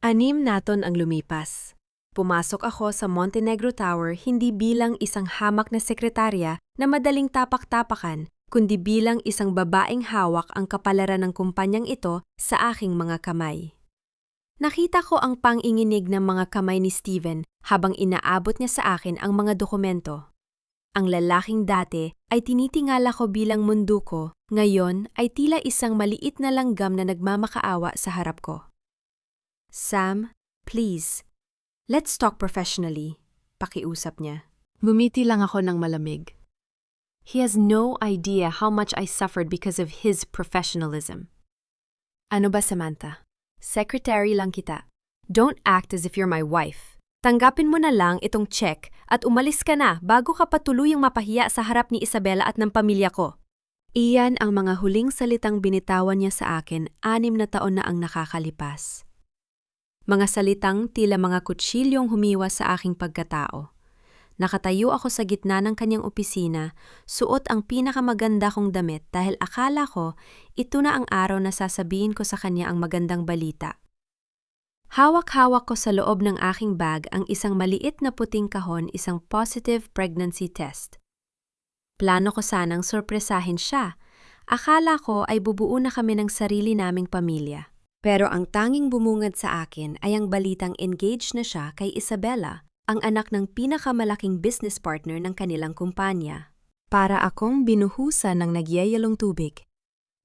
6 na taon ang lumipas. Pumasok ako sa Montenegro Tower hindi bilang isang hamak na sekretarya na madaling tapak-tapakan, kundi bilang isang babaeng hawak ang kapalaran ng kumpanyang ito sa aking mga kamay. Nakita ko ang panginginig ng mga kamay ni Steven habang inaabot niya sa akin ang mga dokumento. Ang lalaking dati ay tinitingala ko bilang mundo ko, ngayon ay tila isang maliit na langgam na nagmamakaawa sa harap ko. Sam, please. Let's talk professionally, pakiusap niya. Bumiti lang ako ng malamig. He has no idea how much I suffered because of his professionalism. Ano ba, Samantha? Secretary lang kita. Don't act as if you're my wife. Tanggapin mo na lang itong check at umalis ka na bago ka patuluyang mapahiya sa harap ni Isabela at ng pamilya ko. Iyan ang mga huling salitang binitawan niya sa akin 6 na taon na ang nakakalipas. Mga salitang tila mga kutsilyong humiwas sa aking pagkatao. Nakatayo ako sa gitna ng kanyang opisina, suot ang pinakamaganda kong damit dahil akala ko ito na ang araw na sasabihin ko sa kanya ang magandang balita. Hawak-hawak ko sa loob ng aking bag ang isang maliit na puting kahon, isang positive pregnancy test. Plano ko sanang sorpresahin siya. Akala ko ay bubuo na kami ng sarili naming pamilya. Pero ang tanging bumungad sa akin ay ang balitang engaged na siya kay Isabela, ang anak ng pinakamalaking business partner ng kanilang kumpanya. Para akong binuhusan ng nagyayalong tubig.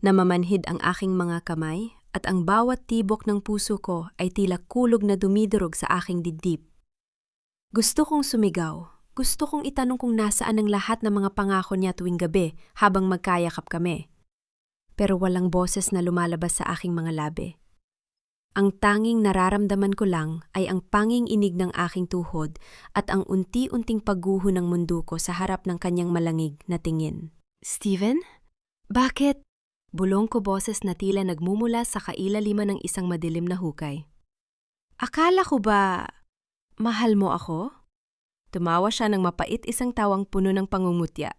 Namamanhid ang aking mga kamay at ang bawat tibok ng puso ko ay tila kulog na dumidurog sa aking dibdib. Gusto kong sumigaw. Gusto kong itanong kung nasaan ang lahat ng mga pangako niya tuwing gabi habang magkayakap kami. Pero walang boses na lumalabas sa aking mga labi. Ang tanging nararamdaman ko lang ay ang panginginig ng aking tuhod at ang unti-unting pagguho ng mundo ko sa harap ng kanyang malangig na tingin. Steven? Bakit? Bulong ko boses na tila nagmumula sa kailaliman ng isang madilim na hukay. Akala ko ba mahal mo ako? Tumawa siya ng mapait, isang tawang puno ng pangungutya.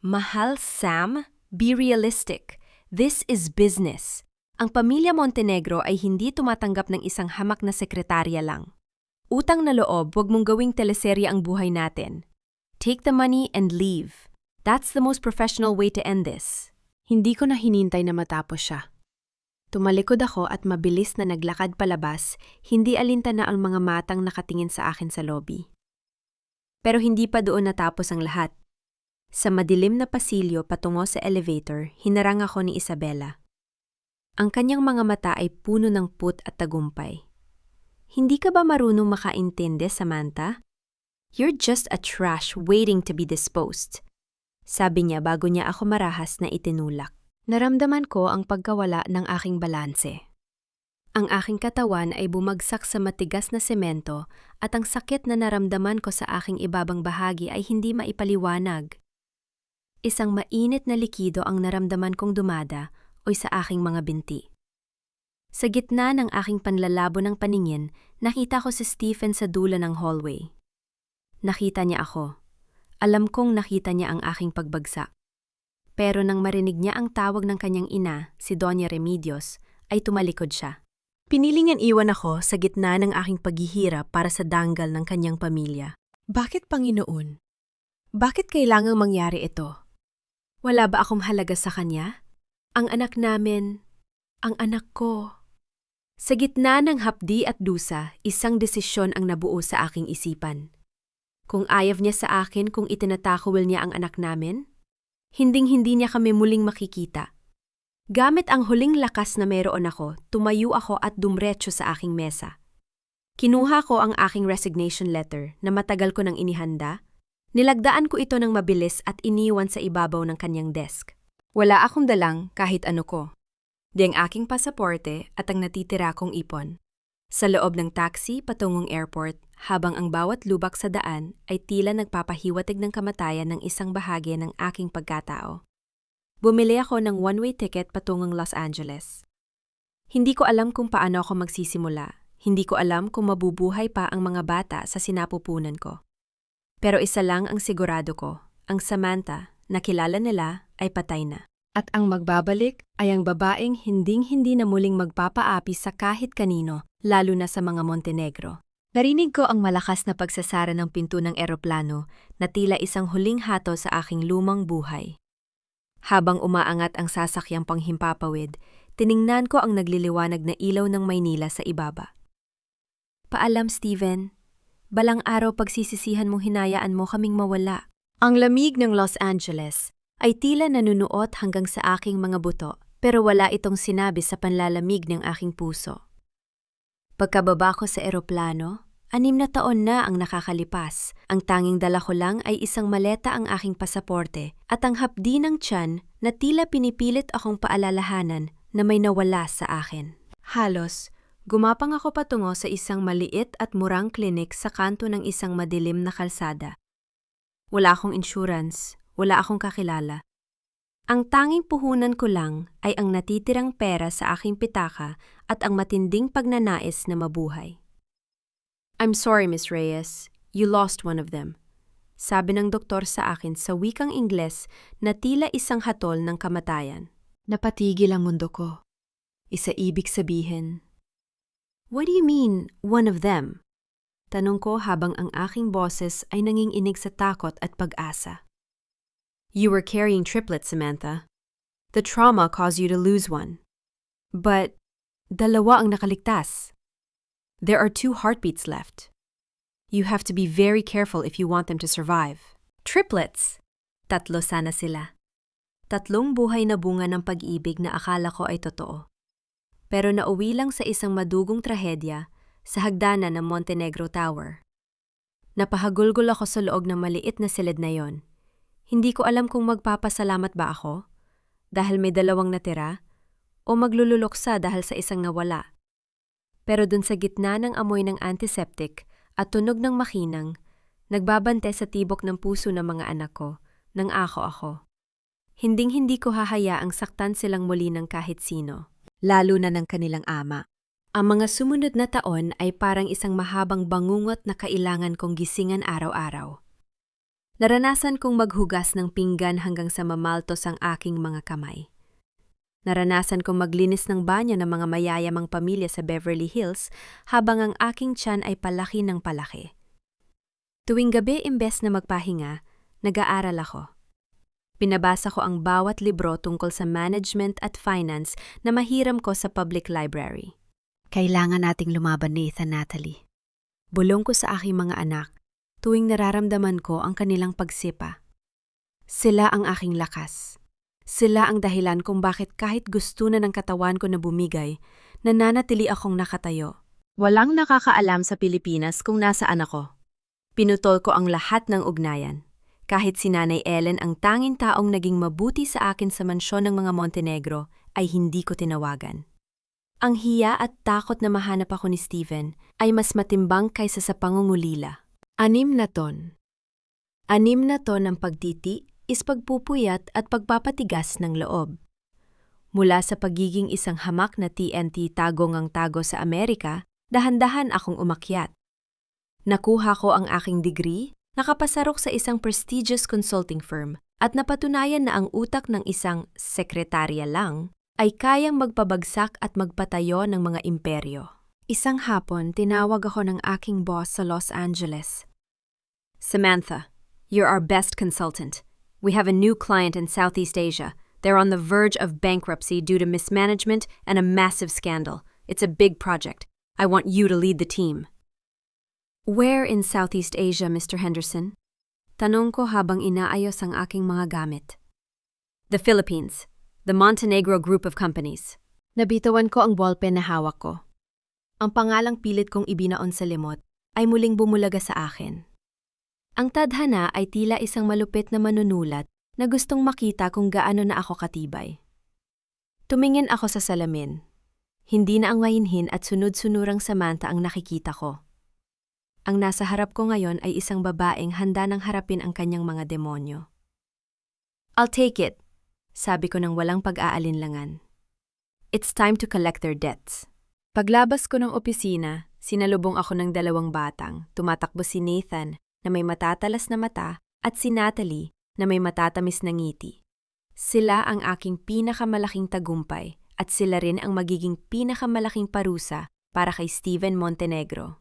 Mahal, Sam? Be realistic. This is business. Ang pamilya Montenegro ay hindi tumatanggap ng isang hamak na sekretarya lang. Utang na loob, huwag mong gawing teleserye ang buhay natin. Take the money and leave. That's the most professional way to end this. Hindi ko na hinintay na matapos siya. Tumalikod ako at mabilis na naglakad palabas, hindi alintana ang mga matang nakatingin sa akin sa lobby. Pero hindi pa doon natapos ang lahat. Sa madilim na pasilyo patungo sa elevator, hinarang ako ni Isabela. Ang kanyang mga mata ay puno ng put at tagumpay. Hindi ka ba marunong makaintindi, Samantha? You're just a trash waiting to be disposed. Sabi niya bago niya ako marahas na itinulak. Naramdaman ko ang pagkawala ng aking balanse. Ang aking katawan ay bumagsak sa matigas na semento at ang sakit na naramdaman ko sa aking ibabang bahagi ay hindi maipaliwanag. Isang mainit na likido ang naramdaman kong dumada o sa aking mga binti. Sa gitna ng aking panlalabo ng paningin, nakita ko si Stephen sa dulo ng hallway. Nakita niya ako. Alam kong nakita niya ang aking pagbagsak. Pero nang marinig niya ang tawag ng kanyang ina, si Doña Remedios, ay tumalikod siya. Pinili niyang iwan ako sa gitna ng aking paghihirap para sa danggal ng kanyang pamilya. Bakit, Panginoon? Bakit kailangang mangyari ito? Wala ba akong halaga sa kanya? Ang anak namin, ang anak ko. Sa gitna ng hapdi at dusa, isang desisyon ang nabuo sa aking isipan. Kung ayaw niya sa akin kung itinatakwil niya ang anak namin, hinding-hindi niya kami muling makikita. Gamit ang huling lakas na meron ako, tumayo ako at dumretso sa aking mesa. Kinuha ko ang aking resignation letter na matagal ko nang inihanda, nilagdaan ko ito ng mabilis at iniwan sa ibabaw ng kanyang desk. Wala akong dalang kahit ano ko. Di ang aking pasaporte at ang natitira kong ipon. Sa loob ng taxi patungong airport, habang ang bawat lubak sa daan ay tila nagpapahiwatig ng kamatayan ng isang bahagi ng aking pagkatao. Bumili ako ng one-way ticket patungong Los Angeles. Hindi ko alam kung paano ako magsisimula. Hindi ko alam kung mabubuhay pa ang mga bata sa sinapupunan ko. Pero isa lang ang sigurado ko, ang Samantha na kilala nila ay patay na. At ang magbabalik ay ang babaeng hinding-hindi na muling magpapaapi sa kahit kanino lalo na sa mga Montenegro. Narinig ko ang malakas na pagsasara ng pinto ng eroplano na tila isang huling hato sa aking lumang buhay. Habang umaangat ang sasakyang panghimpapawid, tiningnan ko ang nagliliwanag na ilaw ng Maynila sa ibaba. Paalam, Steven. Balang araw pagsisisihan mong hinayaan mo kaming mawala. Ang lamig ng Los Angeles ay tila nanunuot hanggang sa aking mga buto, pero wala itong sinabi sa panlalamig ng aking puso. Pagkababa ko sa eroplano, 6 na taon na ang nakakalipas. Ang tanging dala ko lang ay isang maleta ang aking pasaporte at ang hapdi ng tiyan na tila pinipilit akong paalalahanan na may nawala sa akin. Halos, gumapang ako patungo sa isang maliit at murang klinik sa kanto ng isang madilim na kalsada. Wala akong insurance, wala akong kakilala. Ang tanging puhunan ko lang ay ang natitirang pera sa aking pitaka at ang matinding pagnanais na mabuhay. I'm sorry, Miss Reyes. You lost one of them. Sabi ng doktor sa akin sa wikang Ingles na tila isang hatol ng kamatayan. Napatigil ang mundo ko. Isa ibig sabihin. What do you mean, one of them? Tanong ko habang ang aking boses ay nanginginig sa takot at pag-asa. You were carrying triplets, Samantha. The trauma caused you to lose one. But, 2 ang nakaligtas. There are 2 heartbeats left. You have to be very careful if you want them to survive. Triplets! 3 sana sila. 3 buhay na bunga ng pag-ibig na akala ko ay totoo. Pero nauwi lang sa isang madugong trahedya sa hagdanan ng Montenegro Tower. Napahagulgol ako sa loob ng maliit na silid na yon. Hindi ko alam kung magpapasalamat ba ako dahil may 2 natira o maglululoksa dahil sa isang nawala. Pero dun sa gitna ng amoy ng antiseptic at tunog ng makinang, nagbabante sa tibok ng puso ng mga anak ko nang ako. Hinding-hindi ko hahayaang saktan silang muli ng kahit sino, lalo na ng kanilang ama. Ang mga sumunod na taon ay parang isang mahabang bangungot na kailangan kong gisingan araw-araw. Naranasan kong maghugas ng pinggan hanggang sa mamaltos ang aking mga kamay. Naranasan kong maglinis ng banyo ng mga mayayamang pamilya sa Beverly Hills habang ang aking tiyan ay palaki ng palaki. Tuwing gabi imbes na magpahinga, nag-aaral ako. Pinabasa ko ang bawat libro tungkol sa management at finance na mahiram ko sa public library. Kailangan nating lumaban, Nathan, Natalie. Bulong ko sa aking mga anak tuwing nararamdaman ko ang kanilang pagsipa. Sila ang aking lakas. Sila ang dahilan kung bakit kahit gusto na ng katawan ko na bumigay, nananatili akong nakatayo. Walang nakakaalam sa Pilipinas kung nasaan ako. Pinutol ko ang lahat ng ugnayan. Kahit si Nanay Ellen ang tanging taong naging mabuti sa akin sa mansyon ng mga Montenegro, ay hindi ko tinawagan. Ang hiya at takot na mahanap ako ni Steven ay mas matimbang kaysa sa pangungulila. 6 na ton. 6 na ton ng pagtiti, pagpupuyat at pagpapatigas ng loob. Mula sa pagiging isang hamak na TNT tagong ang tago sa Amerika, dahan-dahan akong umakyat. Nakuha ko ang aking degree, nakapasarok sa isang prestigious consulting firm at napatunayan na ang utak ng isang sekretarya lang ay kayang magpabagsak at magpatayo ng mga imperyo. Isang hapon, tinawag ako ng aking boss sa Los Angeles. Samantha, you're our best consultant. We have a new client in Southeast Asia. They're on the verge of bankruptcy due to mismanagement and a massive scandal. It's a big project. I want you to lead the team. Where in Southeast Asia, Mr. Henderson? Tanong ko habang inaayos ang aking mga gamit. The Philippines. The Montenegro Group of Companies. Nabitawan ko ang ballpen na hawak ko. Ang pangalang pilit kong ibinaon sa limot ay muling bumulaga sa akin. Ang tadhana ay tila isang malupit na manunulat na gustong makita kung gaano na ako katibay. Tumingin ako sa salamin. Hindi na ang mainhin at sunod-sunurang Samantha ang nakikita ko. Ang nasa harap ko ngayon ay isang babaeng handa nang harapin ang kanyang mga demonyo. I'll take it, sabi ko nang walang pag-aalinlangan. It's time to collect their debts. Paglabas ko ng opisina, sinalubong ako ng 2 batang. Tumatakbo si Nathan na may matatalas na mata at si Natalie na may matatamis na ngiti. Sila ang aking pinakamalaking tagumpay at sila rin ang magiging pinakamalaking parusa para kay Steven Montenegro.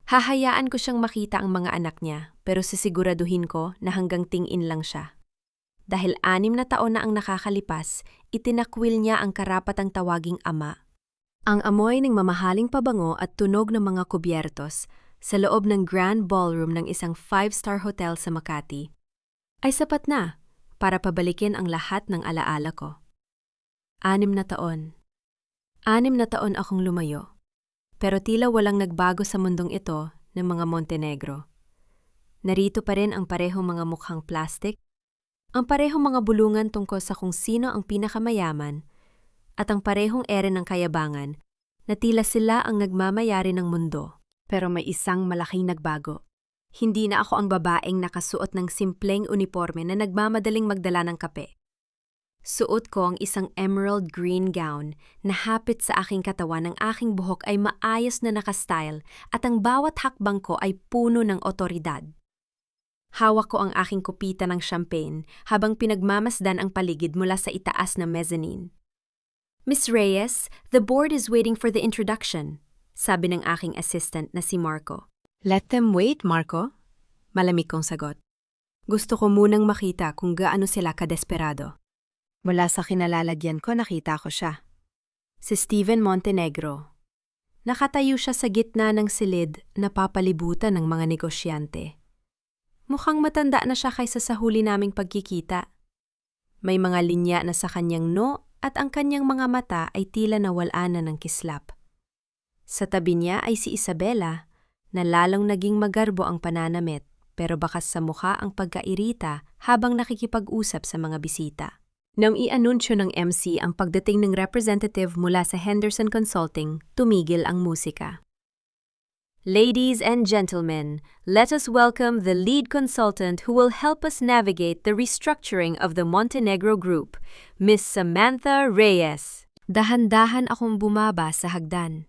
Hahayaan ko siyang makita ang mga anak niya, pero sisiguraduhin ko na hanggang tingin lang siya. Dahil 6 na taon na ang nakakalipas, itinakwil niya ang karapatang tawaging ama. Ang amoy ng mamahaling pabango at tunog ng mga kubyertos sa loob ng grand ballroom ng isang 5-star hotel sa Makati ay sapat na para pabalikin ang lahat ng alaala ko. 6 na taon. 6 na taon akong lumayo. Pero tila walang nagbago sa mundong ito ng mga Montenegro. Narito pa rin ang parehong mga mukhang plastic, ang parehong mga bulungan tungkol sa kung sino ang pinakamayaman, at ang parehong ere ng kayabangan na tila sila ang nagmamayari ng mundo. Pero may isang malaking nagbago. Hindi na ako ang babaeng nakasuot ng simpleng uniforme na nagmamadaling magdala ng kape. Suot ko ang isang emerald green gown na hapit sa aking katawan, ang aking buhok ay maayos na nakastyle at ang bawat hakbang ko ay puno ng otoridad. Hawak ko ang aking kupita ng champagne habang pinagmamasdan ang paligid mula sa itaas na mezzanine. "Miss Reyes, the board is waiting for the introduction," sabi ng aking assistant na si Marco. Let them wait, Marco. Malamig kong sagot. Gusto ko munang makita kung gaano sila kadesperado. Mula sa kinalalagyan ko, nakita ko siya. Si Steven Montenegro. Nakatayo siya sa gitna ng silid na papalibutan ng mga negosyante. Mukhang matanda na siya kaysa sa huli naming pagkikita. May mga linya na sa kanyang no at ang kanyang mga mata ay tila nawala na ng kislap. Sa tabi niya ay si Isabela na lalong naging magarbo ang pananamit pero bakas sa mukha ang pagkairita habang nakikipag-usap sa mga bisita. Nang i-anunsyo ng MC ang pagdating ng representative mula sa Henderson Consulting, tumigil ang musika. "Ladies and gentlemen, let us welcome the lead consultant who will help us navigate the restructuring of the Montenegro Group, Miss Samantha Reyes." Dahan-dahan akong bumaba sa hagdan.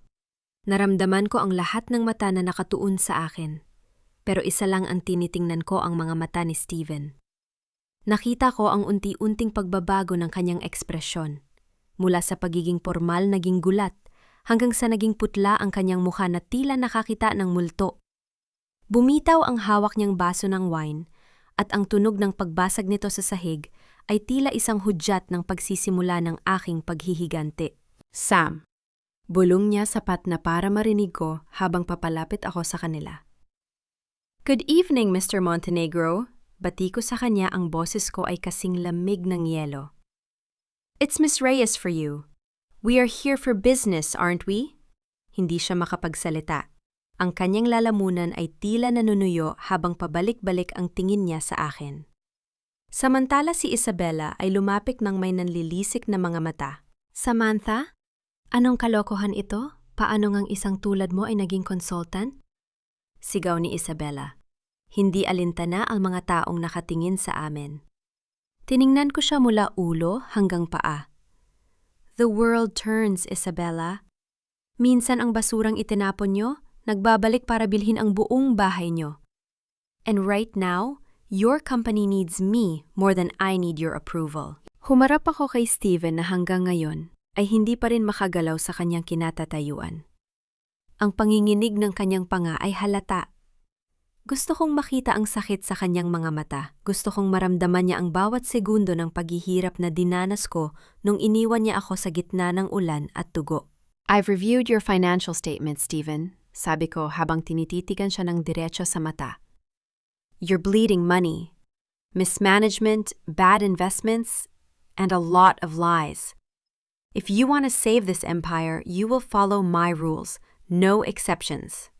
Naramdaman ko ang lahat ng mata na nakatuon sa akin. Pero isa lang ang tinitingnan ko, ang mga mata ni Steven. Nakita ko ang unti-unting pagbabago ng kanyang ekspresyon. Mula sa pagiging formal naging gulat, hanggang sa naging putla ang kanyang mukha na tila nakakita ng multo. Bumitaw ang hawak niyang baso ng wine, at ang tunog ng pagbasag nito sa sahig ay tila isang hudyat ng pagsisimula ng aking paghihiganti. Sam. Bulong niya sapat na para marinig ko habang papalapit ako sa kanila. "Good evening, Mr. Montenegro." Bati ko sa kanya, ang boses ko ay kasing lamig ng yelo. "It's Miss Reyes for you. We are here for business, aren't we?" Hindi siya makapagsalita. Ang kanyang lalamunan ay tila nanunuyo habang pabalik-balik ang tingin niya sa akin. Samantala si Isabela ay lumapik ng may nanlilisik na mga mata. "Samantha? Anong kalokohan ito? Paano ngang isang tulad mo ay naging consultant?" Sigaw ni Isabela. Hindi alintana ang mga taong nakatingin sa amin. Tiningnan ko siya mula ulo hanggang paa. "The world turns, Isabela. Minsan ang basurang itinapon nyo, nagbabalik para bilhin ang buong bahay nyo. And right now, your company needs me more than I need your approval." Humarap ako kay Steven na hanggang ngayon ay hindi pa rin makagalaw sa kanyang kinatatayuan. Ang panginginig ng kanyang panga ay halata. Gusto kong makita ang sakit sa kanyang mga mata. Gusto kong maramdaman niya ang bawat segundo ng paghihirap na dinanas ko nung iniwan niya ako sa gitna ng ulan at tugo. "I've reviewed your financial statement, Steven," sabi ko habang tinititigan siya ng diretso sa mata. "You're bleeding money. Mismanagement, bad investments, and a lot of lies. If you want to save this empire, you will follow my rules. No exceptions."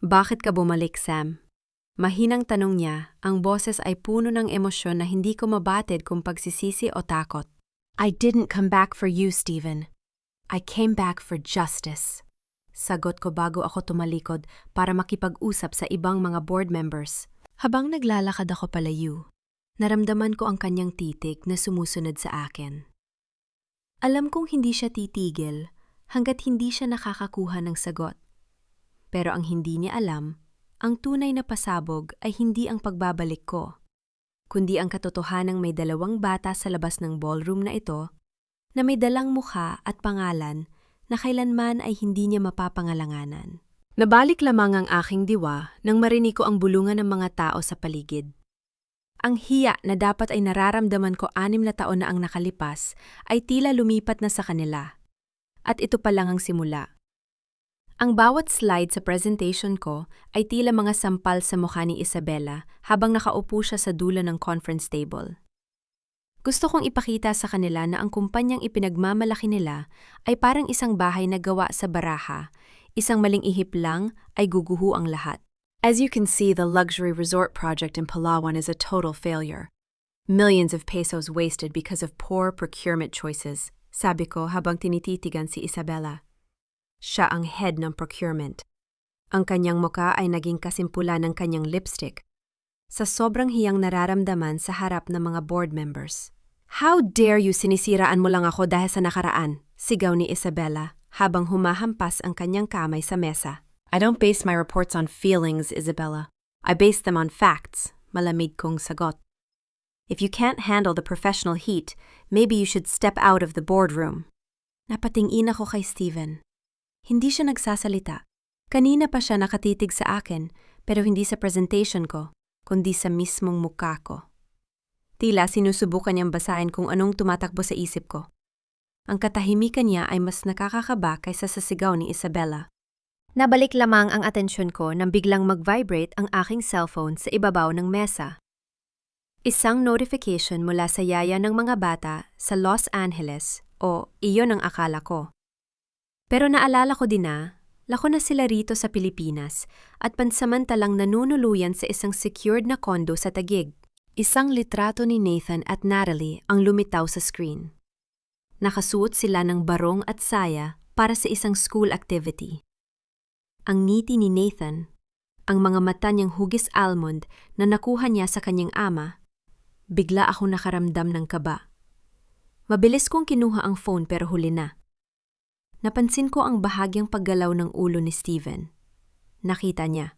"Bakit ka bumalik, Sam?" Mahinang tanong niya, ang boses ay puno ng emosyon na hindi ko mabatid kung pagsisisi o takot. "I didn't come back for you, Steven. I came back for justice." Sagot ko bago ako tumalikod para makipag-usap sa ibang mga board members. Habang naglalakad ako palayo, naramdaman ko ang kanyang titig na sumusunod sa akin. Alam kong hindi siya titigil hanggat hindi siya nakakakuha ng sagot. Pero ang hindi niya alam, ang tunay na pasabog ay hindi ang pagbabalik ko, kundi ang katotohanang may 2 bata sa labas ng ballroom na ito na may dalang mukha at pangalan na kailanman ay hindi niya mapapangalanganan. Nabalik lamang ang aking diwa nang marinig ko ang bulungan ng mga tao sa paligid. Ang hiya na dapat ay nararamdaman ko 6 na taon na ang nakalipas ay tila lumipat na sa kanila. At ito pa lang ang simula. Ang bawat slide sa presentation ko ay tila mga sampal sa mukha ni Isabela habang nakaupo siya sa dulo ng conference table. Gusto kong ipakita sa kanila na ang kumpanyang ipinagmamalaki nila ay parang isang bahay na gawa sa baraha, isang maling ihip lang ay guguho ang lahat. As you can see, the luxury resort project in Palawan is a total failure. Millions of pesos wasted because of poor procurement choices, sabi ko habang tinititigan si Isabela. Siya ang head ng procurement. Ang kanyang muka ay naging kasimpula ng kanyang lipstick sa sobrang hiyang nararamdaman sa harap ng mga board members. How dare you, sinisiraan mo lang ako dahil sa nakaraan, sigaw ni Isabela habang humahampas ang kanyang kamay sa mesa. I don't base my reports on feelings, Isabela. I base them on facts, malamig kong sagot. If you can't handle the professional heat, maybe you should step out of the boardroom. Napatingin ako kay Steven. Hindi siya nagsasalita. Kanina pa siya nakatitig sa akin, pero hindi sa presentation ko, kundi sa mismong mukha ko. Tila sinusubukan niyang basahin kung anong tumatakbo sa isip ko. Ang katahimikan niya ay mas nakakakaba kaysa sa sigaw ni Isabela. Nabalik lamang ang atensyon ko nang biglang mag-vibrate ang aking cellphone sa ibabaw ng mesa. Isang notification mula sa yaya ng mga bata sa Los Angeles o iyon ang akala ko. Pero naalala ko din na lako na sila rito sa Pilipinas at pansamantalang nanunuluyan sa isang secured na kondo sa Taguig. Isang litrato ni Nathan at Natalie ang lumitaw sa screen. Nakasuot sila ng barong at saya para sa isang school activity. Ang ngiti ni Nathan, ang mga mata niyang hugis almond na nakuha niya sa kanyang ama, bigla ako nakaramdam ng kaba. Mabilis kong kinuha ang phone pero huli na. Napansin ko ang bahagyang paggalaw ng ulo ni Steven. Nakita niya.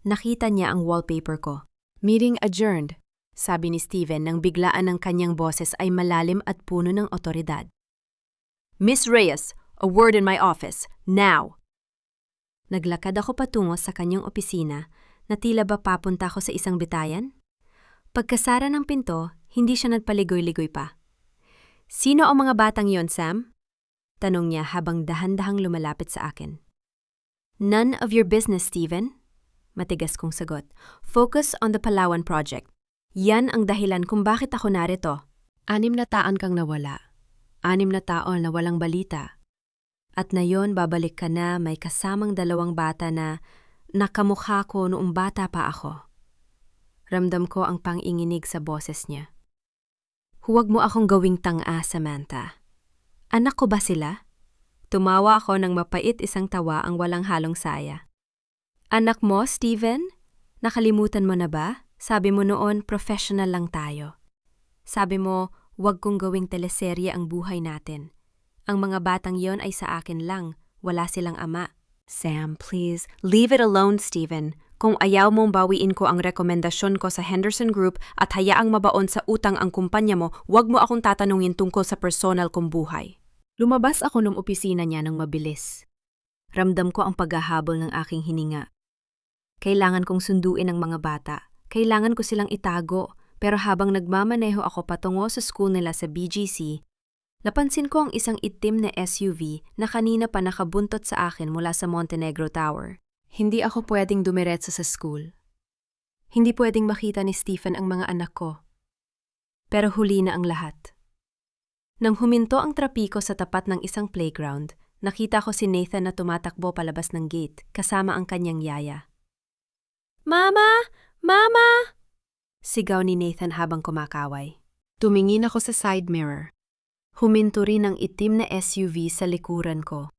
Nakita niya ang wallpaper ko. Meeting adjourned, sabi ni Steven nang biglaan ng kanyang boses ay malalim at puno ng otoridad. Miss Reyes, a word in my office, now! Naglakad ako patungo sa kanyang opisina na tila ba papunta ako sa isang bitayan? Pagkasara ng pinto, hindi siya nagpaligoy-ligoy pa. Sino ang mga batang yon, Sam? Tanong niya habang dahan-dahang lumalapit sa akin. None of your business, Steven. Matigas kong sagot. Focus on the Palawan project. Yan ang dahilan kung bakit ako narito. 6 na taon kang nawala. 6 na taon na walang balita. At ngayon babalik ka na may kasamang 2 bata na nakamukha ko noong bata pa ako. Ramdam ko ang panginginig sa boses niya. Huwag mo akong gawing tanga, Samantha. Anak ko ba sila? Tumawa ako ng mapait isang tawa ang walang halong saya. Anak mo, Steven? Nakalimutan mo na ba? Sabi mo noon, professional lang tayo. Sabi mo, huwag kong gawing teleserye ang buhay natin. Ang mga batang yon ay sa akin lang, wala silang ama. Sam, please, leave it alone, Steven. Kung ayaw mong bawiin ko ang rekomendasyon ko sa Henderson Group at hayaang mabaon sa utang ang kumpanya mo, huwag mo akong tatanungin tungkol sa personal kong buhay. Lumabas ako ng opisina niya ng mabilis. Ramdam ko ang paghahabol ng aking hininga. Kailangan kong sunduin ang mga bata. Kailangan ko silang itago, pero habang nagmamaneho ako patungo sa school nila sa BGC, napansin ko ang isang itim na SUV na kanina pa nakabuntot sa akin mula sa Montenegro Tower. Hindi ako pwedeng dumiretso sa school. Hindi pwedeng makita ni Stephen ang mga anak ko. Pero huli na ang lahat. Nang huminto ang trapiko sa tapat ng isang playground, nakita ko si Nathan na tumatakbo palabas ng gate kasama ang kanyang yaya. Mama! Mama! Sigaw ni Nathan habang kumakaway. Tumingin ako sa side mirror. Huminto rin ang itim na SUV sa likuran ko.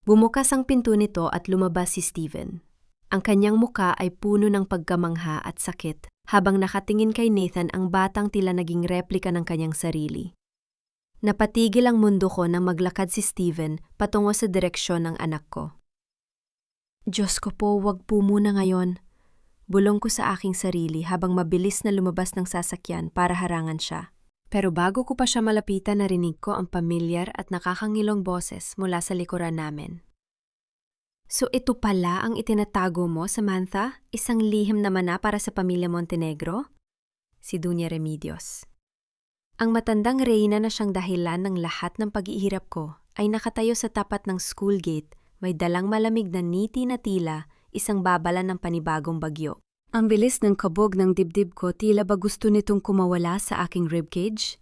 Bumukas ang pinto nito at lumabas si Steven. Ang kanyang muka ay puno ng pagkamangha at sakit habang nakatingin kay Nathan ang batang tila naging replika ng kanyang sarili. Napatigil ang mundo ko nang maglakad si Steven patungo sa direksyon ng anak ko. Diyos ko po, wag po muna ngayon. Bulong ko sa aking sarili habang mabilis na lumabas ng sasakyan para harangan siya. Pero bago ko pa siya malapitan, narinig ko ang pamilyar at nakakangilong boses mula sa likuran namin. So ito pala ang itinatago mo, Samantha? Isang lihim naman na para sa pamilya Montenegro? Si Dunya Remedios. Ang matandang reyna na siyang dahilan ng lahat ng pag-iirap ko ay nakatayo sa tapat ng school gate, may dalang malamig na niti na tila, isang babala ng panibagong bagyo. Ang bilis ng kabog ng dibdib ko, tila ba gusto nitong kumawala sa aking ribcage?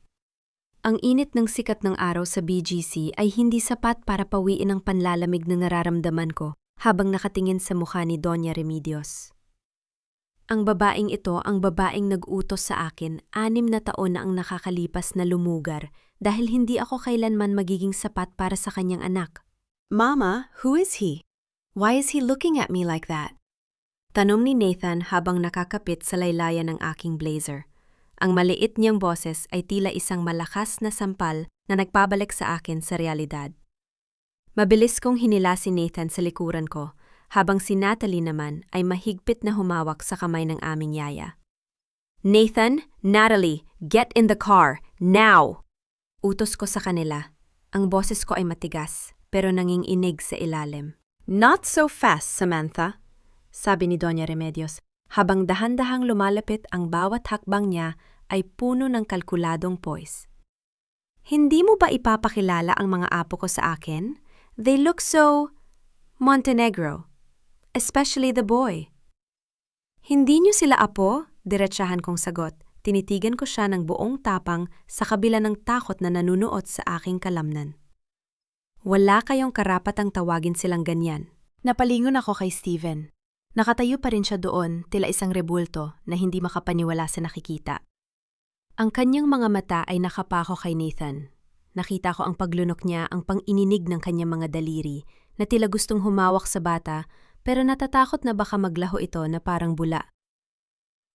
Ang init ng sikat ng araw sa BGC ay hindi sapat para pawiin ang panlalamig na nararamdaman ko habang nakatingin sa mukha ni Doña Remedios. Ang babaeng ito ang babaeng nag-utos sa akin 6 na taon na ang nakakalipas na lumugar dahil hindi ako kailanman magiging sapat para sa kanyang anak. Mama, who is he? Why is he looking at me like that? Tanong ni Nathan habang nakakapit sa laylayan ng aking blazer. Ang maliit niyang boses ay tila isang malakas na sampal na nagpabalik sa akin sa realidad. Mabilis kong hinila si Nathan sa likuran ko, habang si Natalie naman ay mahigpit na humawak sa kamay ng aming yaya. Nathan, Natalie, get in the car, now! Utos ko sa kanila. Ang boses ko ay matigas, pero nanginginig sa ilalim. Not so fast, Samantha, sabi ni Doña Remedios, habang dahan-dahang lumalapit ang bawat hakbang niya ay puno ng kalkuladong poise. Hindi mo ba ipapakilala ang mga apo ko sa akin? They look so Montenegro, especially the boy. Hindi niyo sila apo? Diretsahan kong sagot. Tinitigan ko siya ng buong tapang sa kabila ng takot na nanunuot sa aking kalamnan. Wala kayong karapatang tawagin silang ganyan. Napalingon ako kay Steven. Nakatayo pa rin siya doon, tila isang rebulto na hindi makapaniwala sa nakikita. Ang kanyang mga mata ay nakapako kay Nathan. Nakita ko ang paglunok niya, ang pang-ininig ng kanyang mga daliri, na tila gustong humawak sa bata, pero natatakot na baka maglaho ito na parang bula.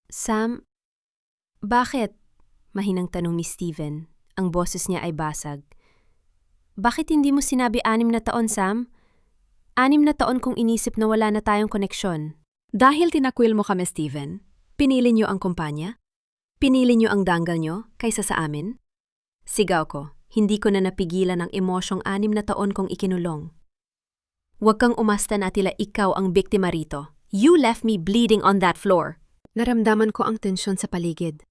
Sam, bakit? Mahinang tanong ni Steven. Ang boses niya ay basag. Bakit hindi mo sinabi 6 na taon, Sam? 6 na taon kong inisip na wala na tayong koneksyon. Dahil tinakwil mo kami, Steven, pinili niyo ang kumpanya? Pinili niyo ang danggal niyo kaysa sa amin? Sigaw ko, hindi ko na napigilan ang emosyong 6 na taon kong ikinulong. Huwag kang umasta na tila ikaw ang biktima rito. You left me bleeding on that floor. Naramdaman ko ang tensyon sa paligid.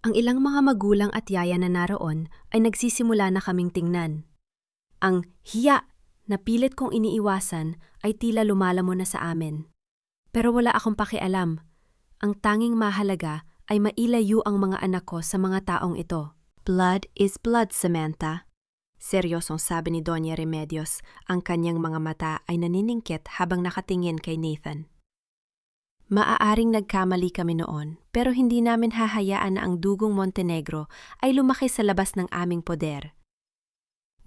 Ang ilang mga magulang at yaya na naroon ay nagsisimula na kaming tingnan. Ang hiya na pilit kong iniiwasan ay tila lumalamon na sa amin. Pero wala akong pakialam. Ang tanging mahalaga ay mailayo ang mga anak ko sa mga taong ito. Blood is blood, Samantha. Seryosong sabi ni Doña Remedios, ang kanyang mga mata ay naniningkit habang nakatingin kay Nathan. Maaaring nagkamali kami noon, pero hindi namin hahayaan na ang dugong Montenegro ay lumaki sa labas ng aming poder.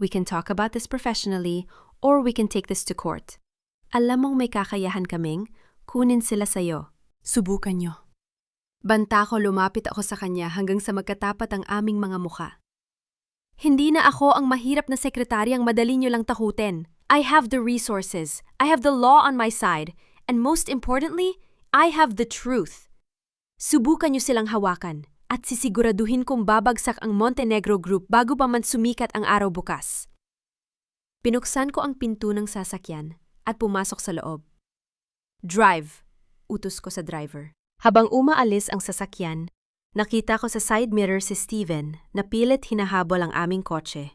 We can talk about this professionally, or we can take this to court. Alam mong may kakayahan kaming, kunin sila sa'yo. Subukan nyo. Banta ko, lumapit ako sa kanya hanggang sa magkatapat ang aming mga mukha. Hindi na ako ang mahirap na sekretary ang madali nyo lang takutin. I have the resources, I have the law on my side, and most importantly, I have the truth. Subukan nyo silang hawakan at sisiguraduhin kong babagsak ang Montenegro Group bago pa man sumikat ang araw bukas. Pinuksan ko ang pinto ng sasakyan at pumasok sa loob. Drive, utos ko sa driver. Habang umaalis ang sasakyan, nakita ko sa side mirror si Steven na pilit hinahabol ang aming kotse.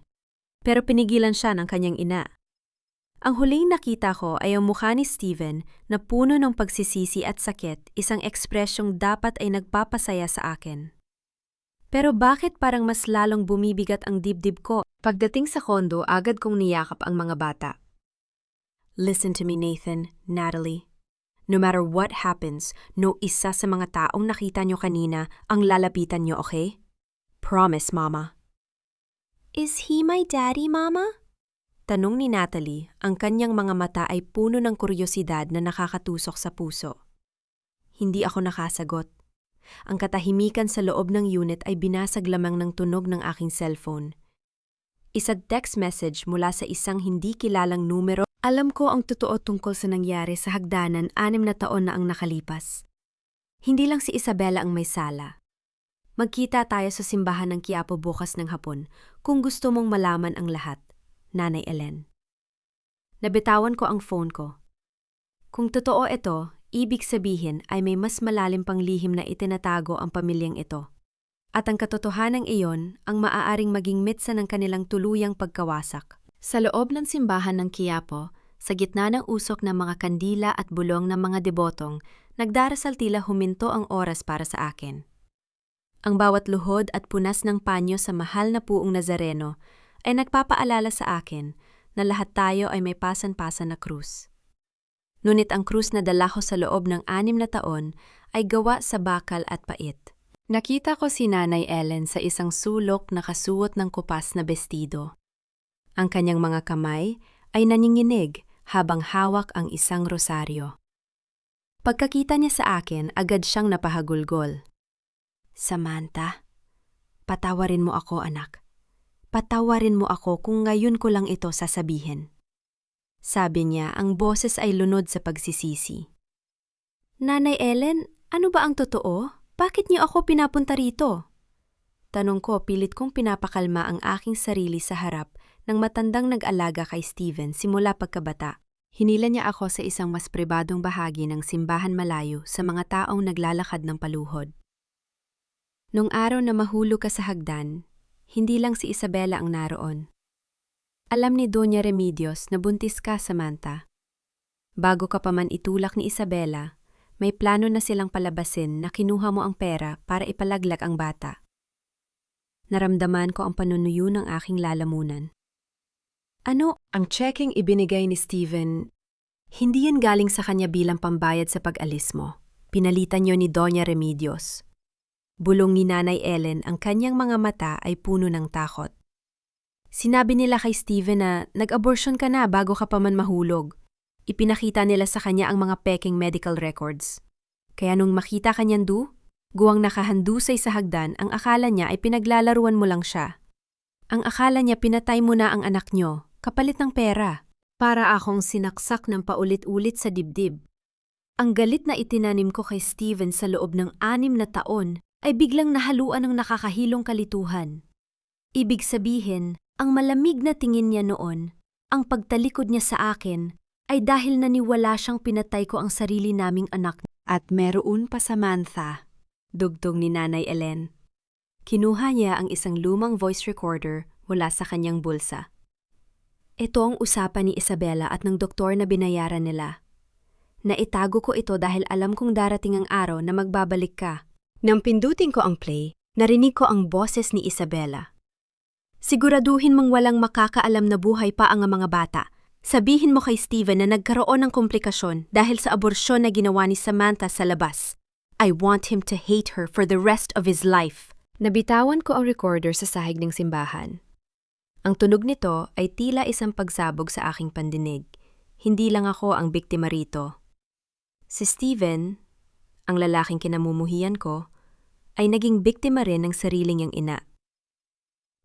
Pero pinigilan siya ng kanyang ina. Ang huling nakita ko ay ang mukha ni Steven na puno ng pagsisisi at sakit, isang ekspresyong dapat ay nagpapasaya sa akin. Pero bakit parang mas lalong bumibigat ang dibdib ko? Pagdating sa kondo, agad kong niyakap ang mga bata. Listen to me, Nathan, Natalie. No matter what happens, no isa sa mga taong nakita nyo kanina ang lalapitan nyo, okay? Promise, Mama. Is he my daddy, Mama? Tanong ni Natalie, ang kanyang mga mata ay puno ng kuryosidad na nakakatusok sa puso. Hindi ako nakasagot. Ang katahimikan sa loob ng unit ay binasag lamang ng tunog ng aking cellphone. Isang text message mula sa isang hindi kilalang numero. Alam ko ang totoo tungkol sa nangyari sa hagdanan 6 na taon na ang nakalipas. Hindi lang si Isabella ang may sala. Magkita tayo sa simbahan ng Quiapo bukas ng hapon kung gusto mong malaman ang lahat, Nanay Ellen. Nabitawan ko ang phone ko. Kung totoo ito, ibig sabihin ay may mas malalim pang lihim na itinatago ang pamilyang ito. At ang katotohanan iyon ang maaaring maging mitsa ng kanilang tuluyang pagkawasak. Sa loob ng simbahan ng Quiapo, sa gitna ng usok ng mga kandila at bulong ng mga debotong, nagdarasal tila huminto ang oras para sa akin. Ang bawat luhod at punas ng panyo sa mahal na puong Nazareno ay nagpapaalala sa akin na lahat tayo ay may pasan-pasan na krus. Ngunit ang krus na dala ko sa loob ng 6 na taon ay gawa sa bakal at pait. Nakita ko si Nanay Ellen sa isang sulok na kasuot ng kupas na bestido. Ang kanyang mga kamay ay naninginig habang hawak ang isang rosaryo. Pagkakita niya sa akin, agad siyang napahagulgol. Samantha, patawarin mo ako, anak. Patawarin mo ako kung ngayon ko lang ito sasabihin. Sabi niya, ang boses ay lunod sa pagsisisi. Nanay Ellen, ano ba ang totoo? Bakit niyo ako pinapunta rito? Tanong ko, pilit kong pinapakalma ang aking sarili sa harap ng matandang nag-alaga kay Steven simula pagkabata. Hinila niya ako sa isang mas pribadong bahagi ng simbahan malayo sa mga taong naglalakad ng paluhod. Nung araw na mahulog ka sa hagdan, hindi lang si Isabela ang naroon. Alam ni Doña Remedios na buntis ka, Samantha. Bago ka pa man itulak ni Isabela, may plano na silang palabasin na kinuha mo ang pera para ipalaglag ang bata. Naramdaman ko ang panunuyo ng aking lalamunan. Ano ang checking ibinigay ni Steven? Hindi yan galing sa kanya bilang pambayad sa pag-alis mo. Pinalitan niyo ni Doña Remedios. Bulong ni Nanay Ellen, ang kanyang mga mata ay puno ng takot. Sinabi nila kay Steven na nag-abortion ka na bago ka pa man mahulog. Ipinakita nila sa kanya ang mga peking medical records. Kaya nung makita kanyan guwang nakahandusay sa hagdan, ang akala niya ay pinaglalaruan mo lang siya. Ang akala niya pinatay mo na ang anak niyo, kapalit ng pera. Para akong sinaksak ng paulit-ulit sa dibdib. Ang galit na itinanim ko kay Steven sa loob ng 6 na taon ay biglang nahaluan ng nakakahilong kalituhan. Ibig sabihin, ang malamig na tingin niya noon, ang pagtalikod niya sa akin, ay dahil naniwala siyang pinatay ko ang sarili naming anak. At meron pa, Samantha, dugtong ni Nanay Ellen. Kinuha niya ang isang lumang voice recorder mula sa kanyang bulsa. Ito ang usapan ni Isabela at ng doktor na binayaran nila. Naitago ko ito dahil alam kong darating ang araw na magbabalik ka. Nang pindutin ko ang play, narinig ko ang boses ni Isabela. Siguraduhin mong walang makakaalam na buhay pa ang mga bata. Sabihin mo kay Steven na nagkaroon ng komplikasyon dahil sa aborsyon na ginawa ni Samantha sa labas. I want him to hate her for the rest of his life. Nabitawan ko ang recorder sa sahig ng simbahan. Ang tunog nito ay tila isang pagsabog sa aking pandinig. Hindi lang ako ang biktima rito. Si Steven, ang lalaking kinamumuhian ko, ay naging biktima rin ng sariling niyang ina.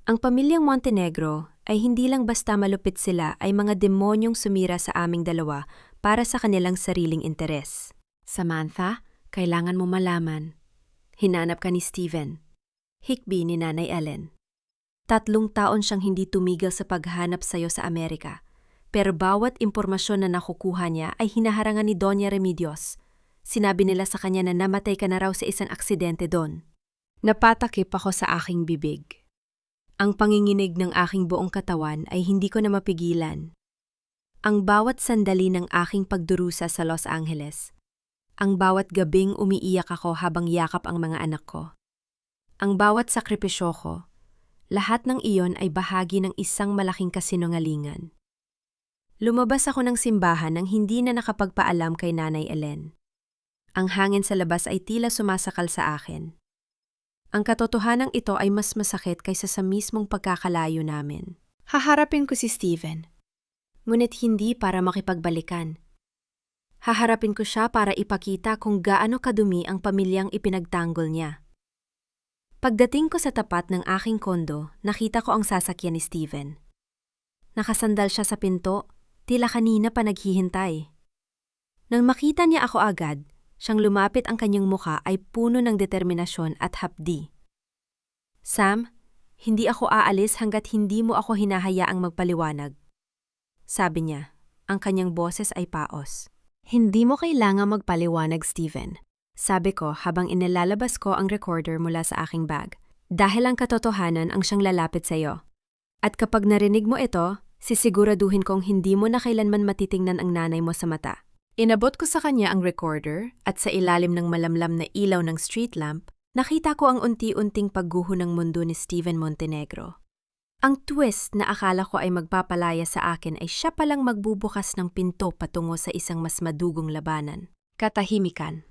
Ang pamilyang Montenegro ay hindi lang basta malupit, sila ay mga demonyong sumira sa aming dalawa para sa kanilang sariling interes. Samantha, kailangan mo malaman. Hinanap ka ni Steven. Hikbi ni Nanay Ellen. 3 taon siyang hindi tumigil sa paghanap sayo sa Amerika, pero bawat impormasyon na nakukuha niya ay hinaharangan ni Doña Remedios. Sinabi nila sa kanya na namatay ka na raw sa isang aksidente doon. Napatakip ako sa aking bibig. Ang panginginig ng aking buong katawan ay hindi ko na mapigilan. Ang bawat sandali ng aking pagdurusa sa Los Angeles. Ang bawat gabing umiiyak ako habang yakap ang mga anak ko. Ang bawat sakripisyo ko. Lahat ng iyon ay bahagi ng isang malaking kasinungalingan. Lumabas ako ng simbahan nang hindi na nakapagpaalam kay Nanay Ellen. Ang hangin sa labas ay tila sumasakal sa akin. Ang katotohanang ito ay mas masakit kaysa sa mismong pagkakalayo namin. Haharapin ko si Steven. Ngunit hindi para makipagbalikan. Haharapin ko siya para ipakita kung gaano kadumi ang pamilyang ipinagtanggol niya. Pagdating ko sa tapat ng aking kondo, nakita ko ang sasakyan ni Steven. Nakasandal siya sa pinto, tila kanina pa naghihintay. Nang makita niya ako agad, siyang lumapit, ang kanyang mukha ay puno ng determinasyon at hapdi. Sam, hindi ako aalis hanggat hindi mo ako hinahayaang magpaliwanag. Sabi niya, ang kanyang boses ay paos. Hindi mo kailangang magpaliwanag, Steven. Sabi ko habang inilalabas ko ang recorder mula sa aking bag. Dahil ang katotohanan ang siyang lalapit sa iyo. At kapag narinig mo ito, sisiguraduhin kong hindi mo na kailanman matitingnan ang nanay mo sa mata. Inabot ko sa kanya ang recorder at sa ilalim ng malamlam na ilaw ng street lamp, nakita ko ang unti-unting pagguho ng mundo ni Steven Montenegro. Ang twist na akala ko ay magpapalaya sa akin ay siya palang magbubukas ng pinto patungo sa isang mas madugong labanan. Katahimikan.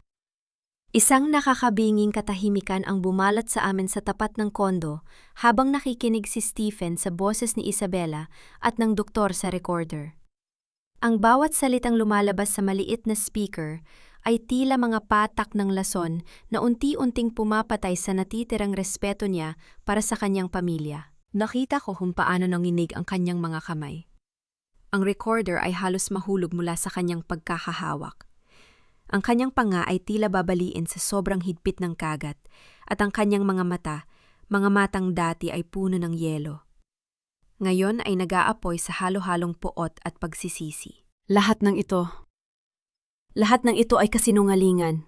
Isang nakakabinging katahimikan ang bumalat sa amin sa tapat ng kondo habang nakikinig si Stephen sa boses ni Isabela at ng doktor sa recorder. Ang bawat salitang lumalabas sa maliit na speaker ay tila mga patak ng lason na unti-unting pumapatay sa natitirang respeto niya para sa kanyang pamilya. Nakita ko kung paano nanginig ang kanyang mga kamay. Ang recorder ay halos mahulog mula sa kanyang pagkakahawak. Ang kanyang panga ay tila babaliin sa sobrang higpit ng kagat at ang kanyang mga matang dati ay puno ng yelo. Ngayon ay nag-aapoy sa halo-halong puot at pagsisisi. Lahat ng ito ay kasinungalingan.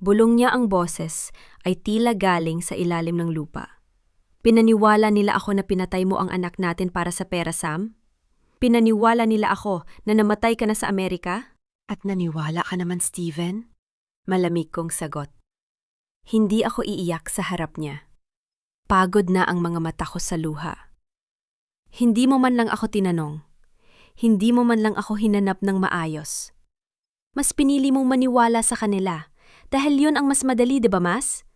Bulong niya ang boses ay tila galing sa ilalim ng lupa. Pinaniwala nila ako na pinatay mo ang anak natin para sa pera, Sam? Pinaniwala nila ako na namatay ka na sa Amerika? At naniwala ka naman, Steven? Malamig kong sagot. Hindi ako iiyak sa harap niya. Pagod na ang mga mata ko sa luha. Hindi mo man lang ako tinanong. Hindi mo man lang ako hinanap ng maayos. Mas pinili mong maniwala sa kanila dahil yun ang mas madali, di ba, Mas?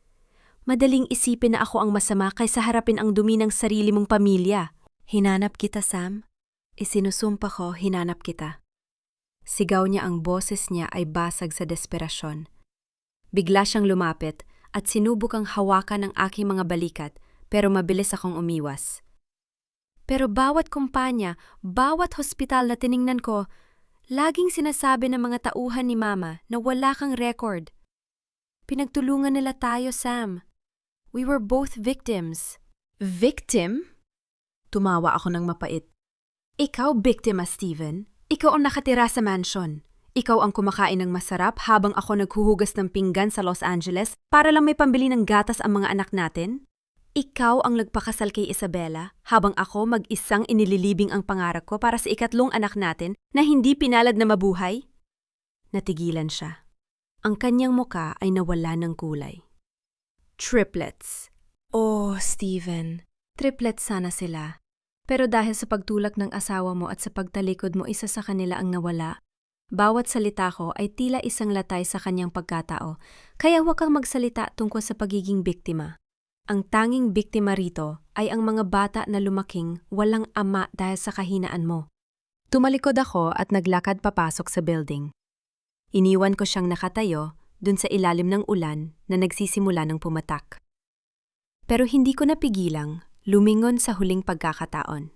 Madaling isipin na ako ang masama kaysa harapin ang dumi ng sarili mong pamilya. Hinanap kita, Sam. Isinusumpa ko, hinanap kita. Sigaw niya, ang boses niya ay basag sa desperasyon. Bigla siyang lumapit at sinubukang hawakan ang aking mga balikat pero mabilis akong umiwas. Pero bawat kumpanya, bawat hospital na tiningnan ko, laging sinasabi ng mga tauhan ni Mama na wala kang record. Pinagtulungan nila tayo, Sam. We were both victims. Victim? Tumawa ako ng mapait. Ikaw biktima, Steven. Ikaw ang nakatira sa mansion. Ikaw ang kumakain ng masarap habang ako naghuhugas ng pinggan sa Los Angeles para lang may pambili ng gatas ang mga anak natin. Ikaw ang nagpakasal kay Isabela habang ako mag-isang inililibing ang pangarap ko para sa ikatlong anak natin na hindi pinalad na mabuhay. Natigilan siya. Ang kanyang muka ay nawala ng kulay. Triplets. Oh, Steven. Triplets sana sila. Pero dahil sa pagtulak ng asawa mo at sa pagtalikod mo, isa sa kanila ang nawala. Bawat salita ko ay tila isang latay sa kanyang pagkatao, kaya huwag kang magsalita tungkol sa pagiging biktima. Ang tanging biktima rito ay ang mga bata na lumaking walang ama dahil sa kahinaan mo. Tumalikod ako at naglakad papasok sa building. Iniwan ko siyang nakatayo dun sa ilalim ng ulan na nagsisimula ng pumatak. Pero hindi ko napigilang lumingon sa huling pagkakataon.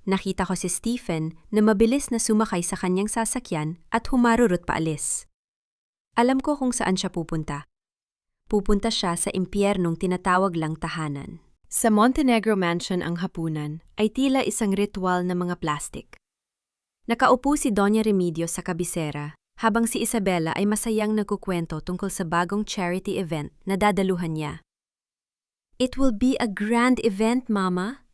Nakita ko si Stephen na mabilis na sumakay sa kanyang sasakyan at humarurot paalis. Alam ko kung saan siya pupunta. Pupunta siya sa impyernong tinatawag lang tahanan. Sa Montenegro Mansion ang hapunan ay tila isang ritual ng mga plastik. Nakaupo si Doña Remedios sa kabisera habang si Isabela ay masayang nagkukwento tungkol sa bagong charity event na dadaluhan niya. It will be a grand event, Mama.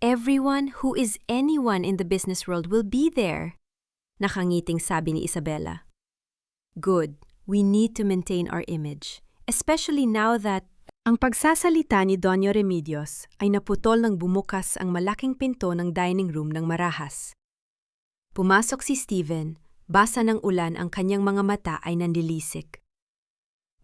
Everyone who is anyone in the business world will be there. Nakangiting sabi ni Isabela. Good. We need to maintain our image. Especially now that ang pagsasalita ni Doña Remedios ay naputol nang bumukas ang malaking pinto ng dining room ng marahas. Pumasok si Steven, basa ng ulan ang kanyang mga mata ay nanlilisik.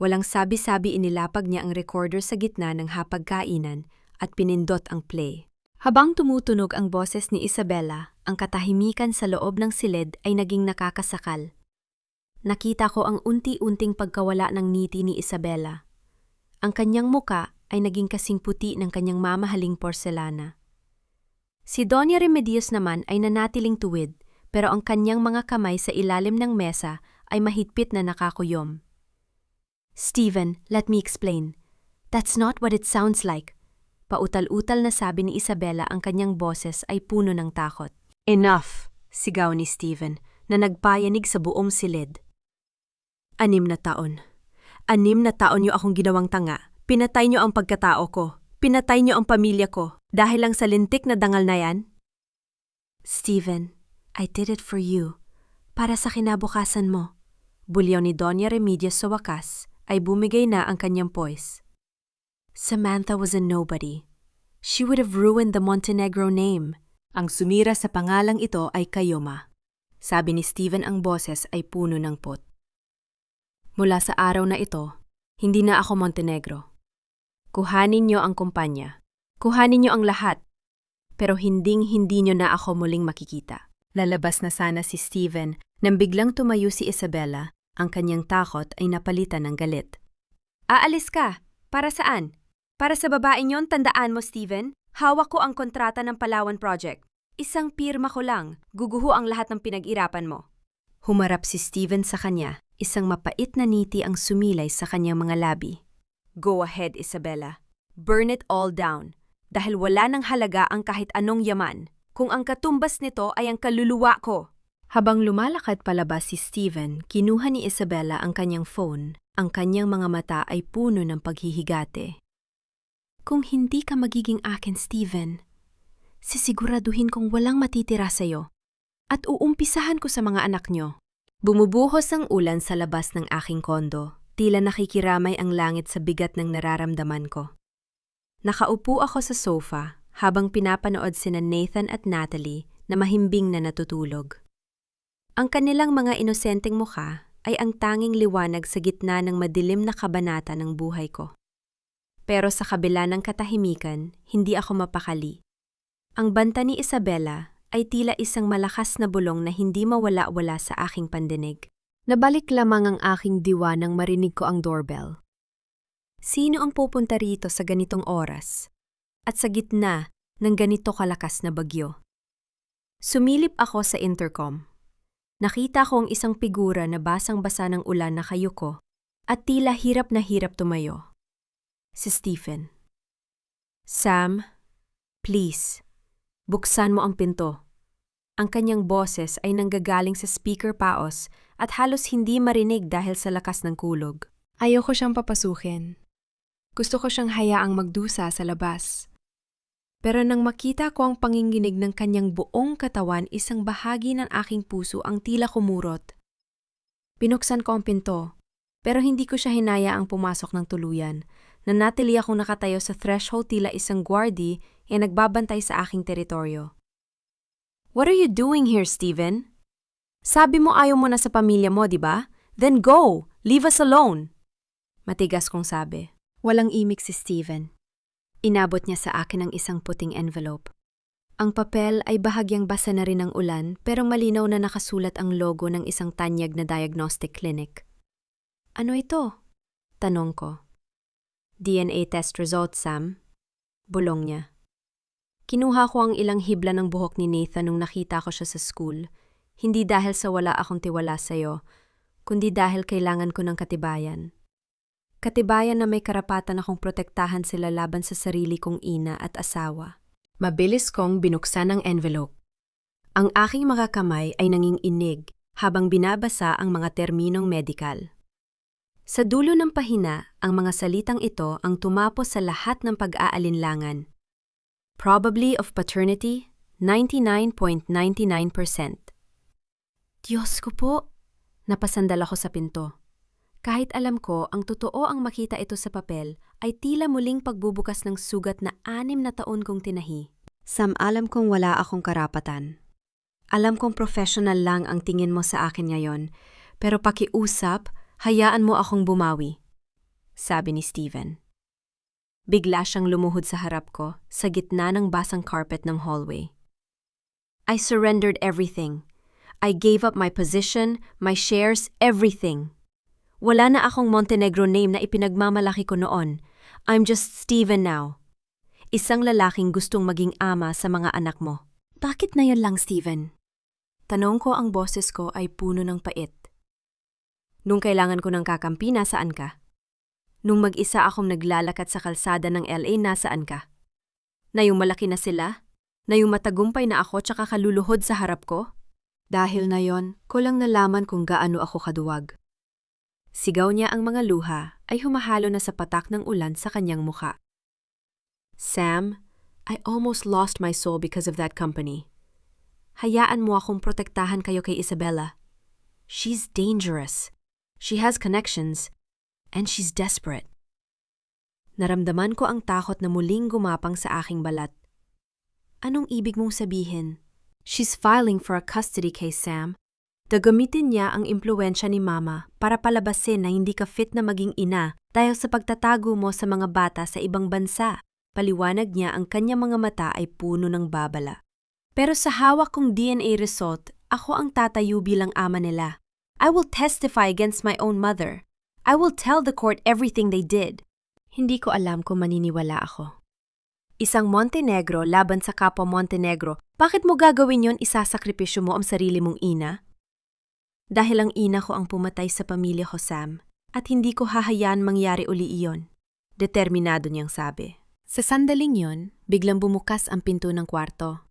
Walang sabi-sabi inilapag niya ang recorder sa gitna ng hapagkainan at pinindot ang play. Habang tumutunog ang boses ni Isabela, ang katahimikan sa loob ng silid ay naging nakakasakal. Nakita ko ang unti-unting pagkawala ng ngiti ni Isabela. Ang kanyang muka ay naging kasing puti ng kanyang mamahaling porselana. Si Doña Remedios naman ay nanatiling tuwid, pero ang kanyang mga kamay sa ilalim ng mesa ay mahigpit na nakakuyom. Steven, let me explain. That's not what it sounds like. Pautal-utal na sabi ni Isabela ang kanyang boses ay puno ng takot. Enough, sigaw ni Steven na nagpayanig sa buong silid. 6 na taon. 6 na taon niyo akong ginawang tanga. Pinatay niyo ang pagkatao ko. Pinatay niyo ang pamilya ko. Dahil lang sa lintik na dangal na yan? Steven, I did it for you. Para sa kinabukasan mo. Bulyaw ni Doña Remedios sa wakas ay bumigay na ang kanyang poise. Samantha was a nobody. She would have ruined the Montenegro name. Ang sumira sa pangalang ito ay kayo, Ma. Sabi ni Steven, ang boses ay puno ng pot. Mula sa araw na ito, hindi na ako Montenegro. Kuhanin niyo ang kumpanya. Kuhanin niyo ang lahat. Pero hindi niyo na ako muling makikita. Lalabas na sana si Steven nang biglang tumayo si Isabela. Ang kanyang takot ay napalitan ng galit. Aalis ka? Para saan? Para sa babaeng yon, tandaan mo, Steven. Hawak ko ang kontrata ng Palawan Project. Isang pirma ko lang. Guguho ang lahat ng pinag-irapan mo. Humarap si Steven sa kanya. Isang mapait na ngiti ang sumilay sa kanyang mga labi. Go ahead, Isabela. Burn it all down. Dahil wala nang halaga ang kahit anong yaman. Kung ang katumbas nito ay ang kaluluwa ko. Habang lumalakad palabas si Steven, kinuha ni Isabela ang kanyang phone. Ang kanyang mga mata ay puno ng paghihigate. Kung hindi ka magiging akin, Steven, sisiguraduhin kong walang matitira sa'yo at uumpisahan ko sa mga anak nyo. Bumubuhos ang ulan sa labas ng aking kondo. Tila nakikiramay ang langit sa bigat ng nararamdaman ko. Nakaupo ako sa sofa habang pinapanood sina Nathan at Natalie na mahimbing na natutulog. Ang kanilang mga inosenteng mukha ay ang tanging liwanag sa gitna ng madilim na kabanata ng buhay ko. Pero sa kabila ng katahimikan, hindi ako mapakali. Ang banta ni Isabela ay tila isang malakas na bulong na hindi mawala-wala sa aking pandinig. Nabalik lamang ang aking diwa nang marinig ko ang doorbell. Sino ang pupunta rito sa ganitong oras? At sa gitna ng ganito kalakas na bagyo? Sumilip ako sa intercom. Nakita ko ang isang figura na basang-basa ng ulan na kayuko at tila hirap na hirap tumayo. Si Stephen. Sam, please, buksan mo ang pinto. Ang kanyang boses ay nanggagaling sa speaker paos at halos hindi marinig dahil sa lakas ng kulog. Ayoko siyang papasukin. Gusto ko siyang hayaang magdusa sa labas. Pero nang makita ko ang panginginig ng kanyang buong katawan, isang bahagi ng aking puso ang tila kumurot. Binuksan ko ang pinto, pero hindi ko siya hinayaang pumasok ng tuluyan. Nanatili akong nakatayo sa threshold tila isang guardi ay nagbabantay sa aking teritoryo. What are you doing here, Steven? Sabi mo ayaw mo na sa pamilya mo, di ba? Then go! Leave us alone! Matigas kong sabi. Walang imik si Steven. Inabot niya sa akin ang isang puting envelope. Ang papel ay bahagyang basa na rin ng ulan pero malinaw na nakasulat ang logo ng isang tanyag na diagnostic clinic. Ano ito? Tanong ko. DNA test results, Sam. Bulong niya. Kinuha ko ang ilang hibla ng buhok ni Nathan nung nakita ko siya sa school. Hindi dahil sa wala akong tiwala sa'yo, kundi dahil kailangan ko ng katibayan. Katibayan na may karapatan akong protektahan sila laban sa sarili kong ina at asawa. Mabilis kong binuksan ang envelope. Ang aking mga kamay ay nanginginig habang binabasa ang mga terminong medikal. Sa dulo ng pahina, ang mga salitang ito ang tumapos sa lahat ng pag-aalinlangan. Probably of paternity, 99.99%. Diyos ko po! Napasandal ako sa pinto. Kahit alam ko ang totoo ang makita ito sa papel, ay tila muling pagbubukas ng sugat na 6 na taon kong tinahi. Sam, alam kong wala akong karapatan. Alam kong professional lang ang tingin mo sa akin ngayon, pero pakiusap, hayaan mo akong bumawi. Sabi ni Steven. Bigla siyang lumuhod sa harap ko, sa gitna ng basang carpet ng hallway. I surrendered everything. I gave up my position, my shares, everything. Wala na akong Montenegro name na ipinagmamalaki ko noon. I'm just Steven now. Isang lalaking gustong maging ama sa mga anak mo. Bakit na yon lang, Steven? Tanong ko, ang boses ko ay puno ng pait. Nung kailangan ko ng kakampi, nasaan ka? Nung mag-isa akong naglalakad sa kalsada ng LA, nasaan ka? Na yung malaki na sila? Na yung matagumpay na ako tsaka kaluluhod sa harap ko? Dahil na yon, ko lang nalaman kung gaano ako kaduwag. Sigaw niya ang mga luha ay humahalo na sa patak ng ulan sa kanyang muka. Sam, I almost lost my soul because of that company. Hayaan mo akong protektahan kayo kay Isabella. She's dangerous. She has connections. And she's desperate. Naramdaman ko ang takot na muling gumapang sa aking balat. Anong ibig mong sabihin? She's filing for a custody case, Sam. Gagamitin niya ang impluwensya ni Mama para palabasin na hindi ka fit na maging ina dahil sa pagtatago mo sa mga bata sa ibang bansa. Paliwanag niya ang kanyang mga mata ay puno ng babala. Pero sa hawak kong DNA result, ako ang tatayo bilang ama nila. I will testify against my own mother. I will tell the court everything they did. Hindi ko alam kung maniniwala ako. Isang Montenegro laban sa kapwa Montenegro, bakit mo gagawin yon? Isasakripisyo mo ang sarili mong ina? Dahil ang ina ko ang pumatay sa pamilya ko, Sam, at hindi ko hahayaan mangyari uli iyon. Determinado niyang sabi. Sa sandaling yon, biglang bumukas ang pinto ng kwarto.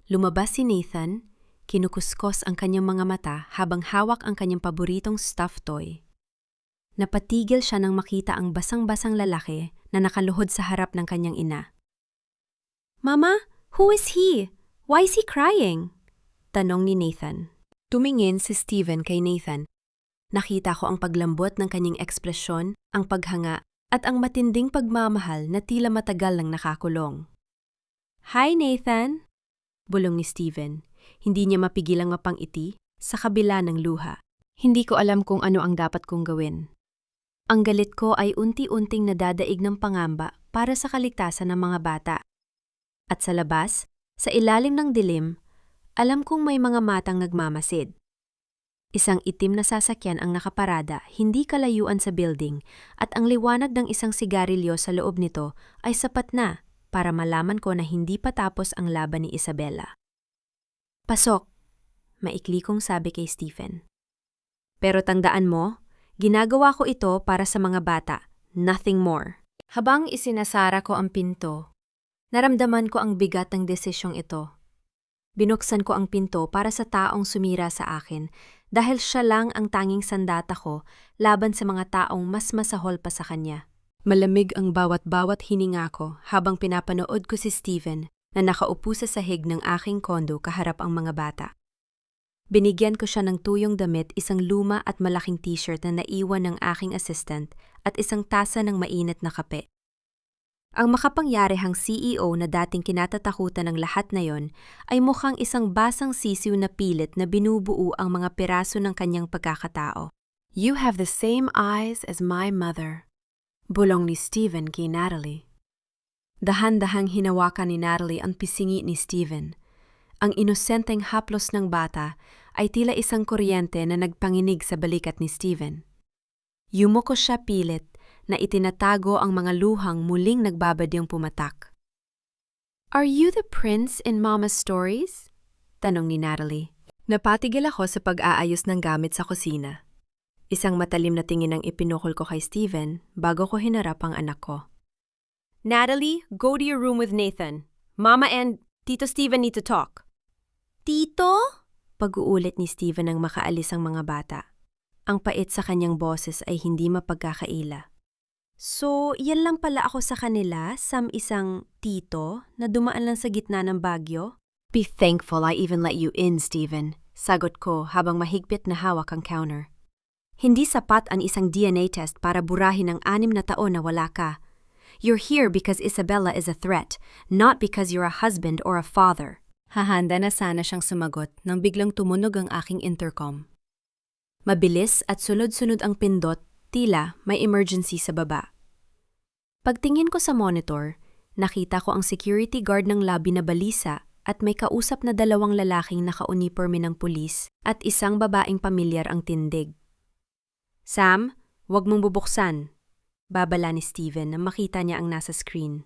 Lumabas si Nathan, kinukuskos ang kanyang mga mata habang hawak ang kanyang paboritong stuffed toy. Napatigil siya nang makita ang basang-basang lalaki na nakaluhod sa harap ng kanyang ina. Mama, who is he? Why is he crying? Tanong ni Nathan. Tumingin si Steven kay Nathan. Nakita ko ang paglambot ng kanyang ekspresyon, ang paghanga, at ang matinding pagmamahal na tila matagal nang nakakulong. Hi, Nathan! Bulong ni Steven. Hindi niya mapigilang mapangiti sa kabila ng luha. Hindi ko alam kung ano ang dapat kong gawin. Ang galit ko ay unti-unting nadadaig ng pangamba para sa kaligtasan ng mga bata. At sa labas, sa ilalim ng dilim, alam kong may mga matang nagmamasid. Isang itim na sasakyan ang nakaparada, hindi kalayuan sa building, at ang liwanag ng isang sigarilyo sa loob nito ay sapat na para malaman ko na hindi pa tapos ang laban ni Isabella. Pasok, maikli kong sabi kay Stephen. Pero tandaan mo, ginagawa ko ito para sa mga bata, nothing more. Habang isinasara ko ang pinto, naramdaman ko ang bigat ng desisyong ito. Binuksan ko ang pinto para sa taong sumira sa akin dahil siya lang ang tanging sandata ko laban sa mga taong mas masahol pa sa kanya. Malamig ang bawat hininga ko habang pinapanood ko si Steven na nakaupo sa sahig ng aking kondo kaharap ang mga bata. Binigyan ko siya ng tuyong damit, isang luma at malaking t-shirt na naiwan ng aking assistant at isang tasa ng mainit na kape. Ang makapangyarihang CEO na dating kinatatakutan ng lahat na yon ay mukhang isang basang sisiw na pilit na binubuo ang mga piraso ng kanyang pagkakatao. You have the same eyes as my mother, bulong ni Steven kay Natalie. Dahan-dahang hinawakan ni Natalie ang pisingi ni Steven. Ang inosenteng haplos ng bata ay tila isang kuryente na nagpanginig sa balikat ni Steven. Yumuko siya pilit na itinatago ang mga luhang muling nagbabadyang pumatak. Are you the prince in Mama's stories? Tanong ni Natalie. Napatigil ako sa pag-aayos ng gamit sa kusina. Isang matalim na tingin ang ipinukol ko kay Steven bago ko hinarap ang anak ko. Natalie, go to your room with Nathan. Mama and Tito Steven need to talk. Tito? Pag-uulit ni Steven nang makaalis ang mga bata. Ang pait sa kanyang boses ay hindi mapagkakaila. So, yan lang pala ako sa kanila, isang tito na dumaan lang sa gitna ng bagyo? Be thankful I even let you in, Steven. Sagot ko habang mahigpit na hawak ang counter. Hindi sapat ang isang DNA test para burahin ang 6 na taon na wala ka. You're here because Isabella is a threat, not because you're a husband or a father. Hahanda na sana siyang sumagot nang biglang tumunog ang aking intercom. Mabilis at sunod-sunod ang pindot, tila may emergency sa baba. Pagtingin ko sa monitor, nakita ko ang security guard ng lobby na balisa at may kausap na 2 lalaking naka-uniforme ng pulis at isang babaeng pamilyar ang tindig. Sam, huwag mong bubuksan. Babala ni Steven na makita niya ang nasa screen.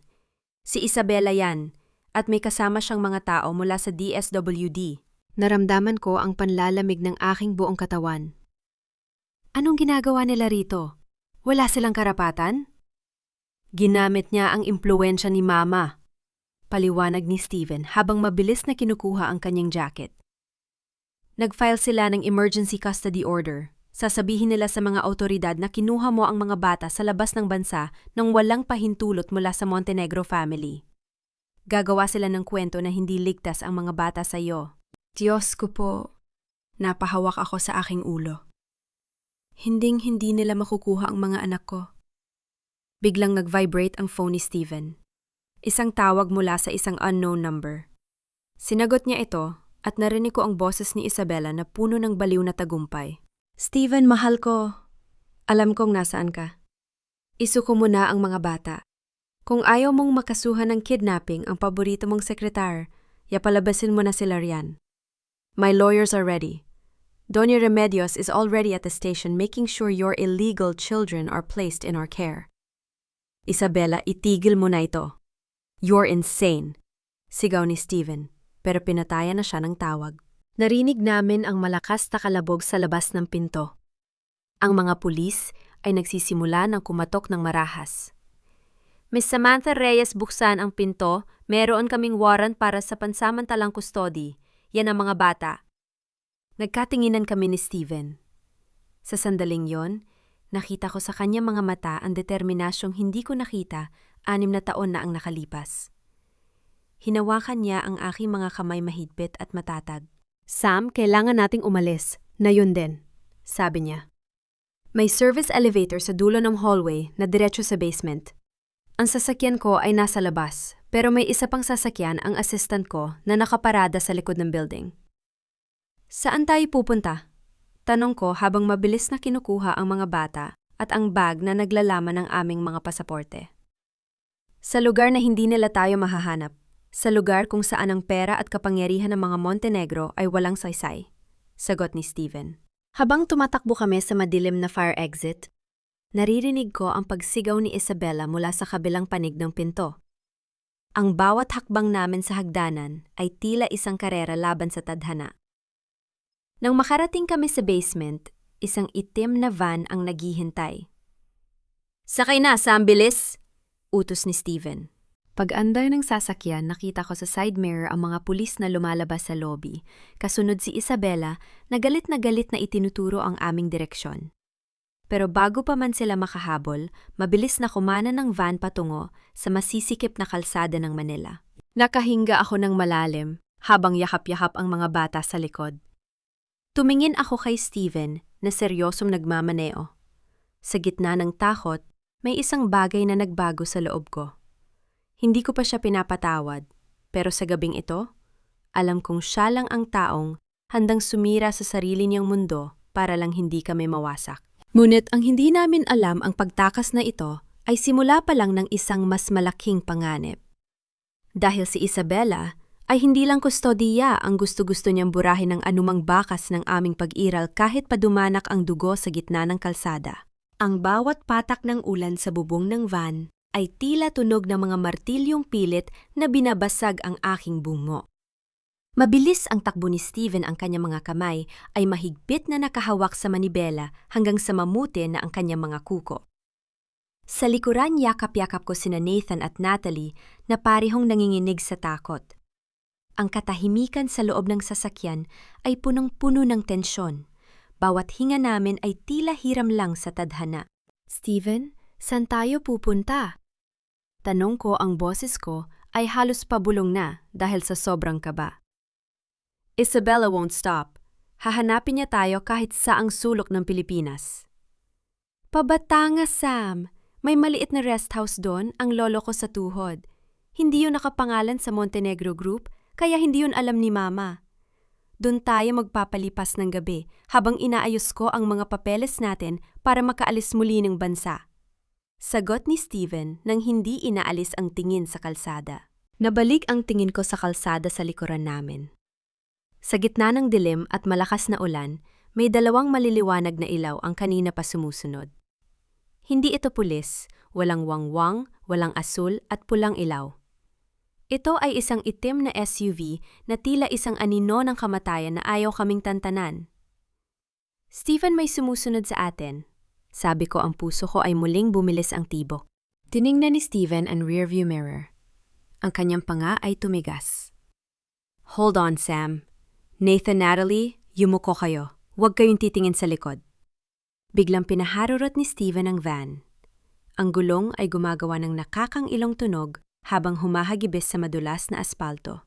Si Isabella yan at may kasama siyang mga tao mula sa DSWD. Naramdaman ko ang panlalamig ng aking buong katawan. Anong ginagawa nila rito? Wala silang karapatan? Ginamit niya ang impluwensya ni Mama. Paliwanag ni Steven habang mabilis na kinukuha ang kanyang jacket. Nag-file sila ng emergency custody order. Sasabihin nila sa mga awtoridad na kinuha mo ang mga bata sa labas ng bansa nang walang pahintulot mula sa Montenegro family. Gagawa sila ng kwento na hindi ligtas ang mga bata sa iyo. Diyos ko po, napahawak ako sa aking ulo. Hinding-hindi nila makukuha ang mga anak ko. Biglang nag-vibrate ang phone ni Steven. Isang tawag mula sa isang unknown number. Sinagot niya ito at narinig ko ang boses ni Isabela na puno ng baliw na tagumpay. Steven, mahal ko. Alam kong nasaan ka. Isuko mo na ang mga bata. Kung ayaw mong makasuhan ng kidnapping ang paborito mong sekretar, yapalabasin mo na sila riyan. My lawyers are ready. Doña Remedios is already at the station making sure your illegal children are placed in our care. Isabela, itigil mo na ito. You're insane. Sigaw ni Steven, pero pinatayan na siya ng tawag. Narinig namin ang malakas na kalabog sa labas ng pinto. Ang mga pulis ay nagsisimula ng kumatok ng marahas. Miss Samantha Reyes, buksan ang pinto. Meron kaming warrant para sa pansamantalang kustody. Yan ang mga bata. Nagkatinginan kami ni Steven. Sa sandaling yon, nakita ko sa kanyang mga mata ang determinasyong hindi ko nakita 6 na taon na ang nakalipas. Hinawakan niya ang aking mga kamay mahigpit at matatag. Sam, kailangan nating umalis. Na yun din, sabi niya. May service elevator sa dulo ng hallway na diretso sa basement. Ang sasakyan ko ay nasa labas, pero may isa pang sasakyan ang assistant ko na nakaparada sa likod ng building. Saan tayo pupunta? Tanong ko habang mabilis na kinukuha ang mga bata at ang bag na naglalaman ng aming mga pasaporte. Sa lugar na hindi nila tayo mahahanap. Sa lugar kung saan ang pera at kapangyarihan ng mga Montenegro ay walang saysay, sagot ni Steven. Habang tumatakbo kami sa madilim na fire exit, naririnig ko ang pagsigaw ni Isabela mula sa kabilang panig ng pinto. Ang bawat hakbang namin sa hagdanan ay tila isang karera laban sa tadhana. Nang makarating kami sa basement, isang itim na van ang naghihintay. Sakay na, Sam, bilis! Utos ni Steven. Pag-anday ng sasakyan, nakita ko sa side mirror ang mga pulis na lumalabas sa lobby. Kasunod si Isabela na galit na itinuturo ang aming direksyon. Pero bago pa man sila makahabol, mabilis na kumana ng van patungo sa masisikip na kalsada ng Manila. Nakahinga ako ng malalim habang yakap-yakap ang mga bata sa likod. Tumingin ako kay Steven na seryosong nagmamaneo. Sa gitna ng takot, may isang bagay na nagbago sa loob ko. Hindi ko pa siya pinapatawad, pero sa gabing ito, alam kong siya lang ang taong handang sumira sa sarili niyang mundo para lang hindi kami mawasak. Ngunit ang hindi namin alam ang pagtakas na ito ay simula pa lang ng isang mas malaking panganib. Dahil si Isabela ay hindi lang kustodiya ang gusto-gusto niyang burahin ng anumang bakas ng aming pag-iral kahit padumanak ang dugo sa gitna ng kalsada. Ang bawat patak ng ulan sa bubong ng van ay tila tunog ng mga martilyong pilit na binabasag ang aking bungo. Mabilis ang takbo ni Steven, ang kanyang mga kamay ay mahigpit na nakahawak sa manibela hanggang sa mamuti na ang kanyang mga kuko. Sa likuran, yakap-yakap ko sina Nathan at Natalie na parehong nanginginig sa takot. Ang katahimikan sa loob ng sasakyan ay punong-puno ng tensyon. Bawat hinga namin ay tila hiram lang sa tadhana. Steven, saan tayo pupunta? Tanong ko, ang boses ko ay halos pabulong na dahil sa sobrang kaba. Isabela won't stop. Hahanapin niya tayo kahit saang sulok ng Pilipinas. Pabatangas, Sam. May maliit na rest house doon, ang lolo ko sa tuhod. Hindi yun nakapangalan sa Montenegro Group, kaya hindi yun alam ni Mama. Doon tayo magpapalipas ng gabi habang inaayos ko ang mga papeles natin para makaalis muli ng bansa. Sagot ni Steven nang hindi inaalis ang tingin sa kalsada. Nabalik ang tingin ko sa kalsada sa likuran namin. Sa gitna ng dilim at malakas na ulan, may 2 maliliwanag na ilaw ang kanina pa sumusunod. Hindi ito pulis, walang wangwang, walang asul at pulang ilaw. Ito ay isang itim na SUV na tila isang anino ng kamatayan na ayaw kaming tantanan. Steven, may sumusunod sa atin. Sabi ko, ang puso ko ay muling bumilis ang tibok. Tiningnan ni Steven ang rearview mirror. Ang kanyang panga ay tumigas. Hold on, Sam. Nathan, Natalie, yumuko kayo. Huwag kayong titingin sa likod. Biglang pinaharurot ni Steven ang van. Ang gulong ay gumagawa ng nakakangilong tunog habang humahagibis sa madulas na aspalto.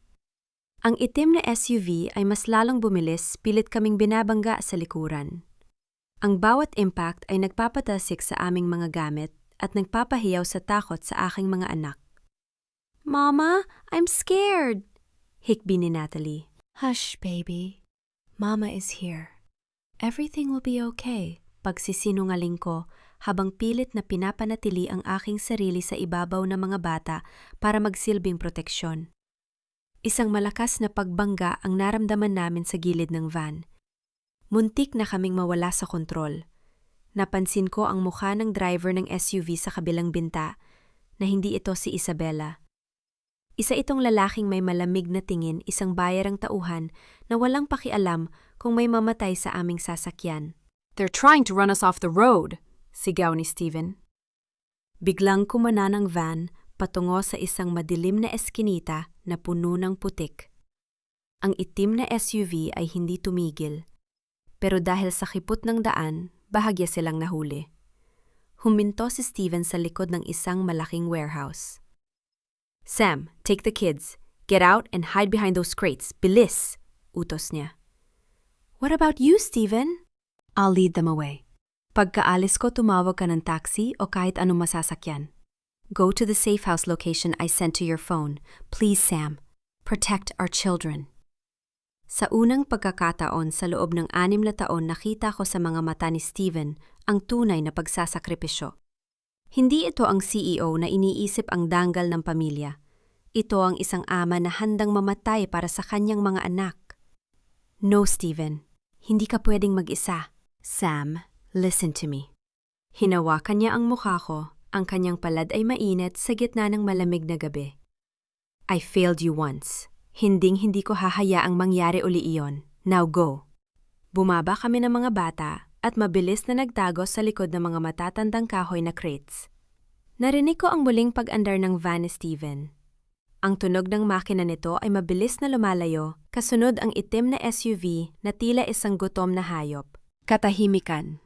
Ang itim na SUV ay mas lalong bumilis, pilit kaming binabangga sa likuran. Ang bawat impact ay nagpapatasik sa aming mga gamit at nagpapahiyaw sa takot sa aking mga anak. "Mama, I'm scared!" hikbi ni Natalie. "Hush, baby. Mama is here. Everything will be okay," pagsisinungaling ko habang pilit na pinapanatili ang aking sarili sa ibabaw ng mga bata para magsilbing proteksyon. Isang malakas na pagbangga ang naramdaman namin sa gilid ng van. Muntik na kaming mawala sa kontrol. Napansin ko ang mukha ng driver ng SUV sa kabilang binta na hindi ito si Isabela. Isa itong lalaking may malamig na tingin, isang bayarang tauhan na walang pakialam kung may mamatay sa aming sasakyan. "They're trying to run us off the road," sigaw ni Steven. Biglang kumana ng van patungo sa isang madilim na eskinita na puno ng putik. Ang itim na SUV ay hindi tumigil, pero dahil sa kipot ng daan, bahagya silang nahuli. Huminto si Steven sa likod ng isang malaking warehouse. "Sam, take the kids. Get out and hide behind those crates. Bilis!" utos niya. "What about you, Steven?" "I'll lead them away. Pagkaalis ko, tumawag ka ng taxi o kahit anong masasakyan. Go to the safe house location I sent to your phone. Please, Sam. Protect our children." Sa unang pagkakataon sa loob ng 6 na taon, nakita ko sa mga mata ni Steven ang tunay na pagsasakripisyo. Hindi ito ang CEO na iniisip ang danggal ng pamilya. Ito ang isang ama na handang mamatay para sa kanyang mga anak. "No, Steven. Hindi ka pwedeng mag-isa. Sam, listen to me." Hinawakan niya ang mukha ko. Ang kanyang palad ay mainit sa gitna ng malamig na gabi. "I failed you once. Hinding-hindi ko hahayaang mangyari uli iyon. Now go." Bumaba kami ng mga bata at mabilis na nagtago sa likod ng mga matatandang kahoy na crates. Narinig ko ang muling pag-andar ng van ni Steven. Ang tunog ng makina nito ay mabilis na lumalayo, kasunod ang itim na SUV na tila isang gutom na hayop. Katahimikan.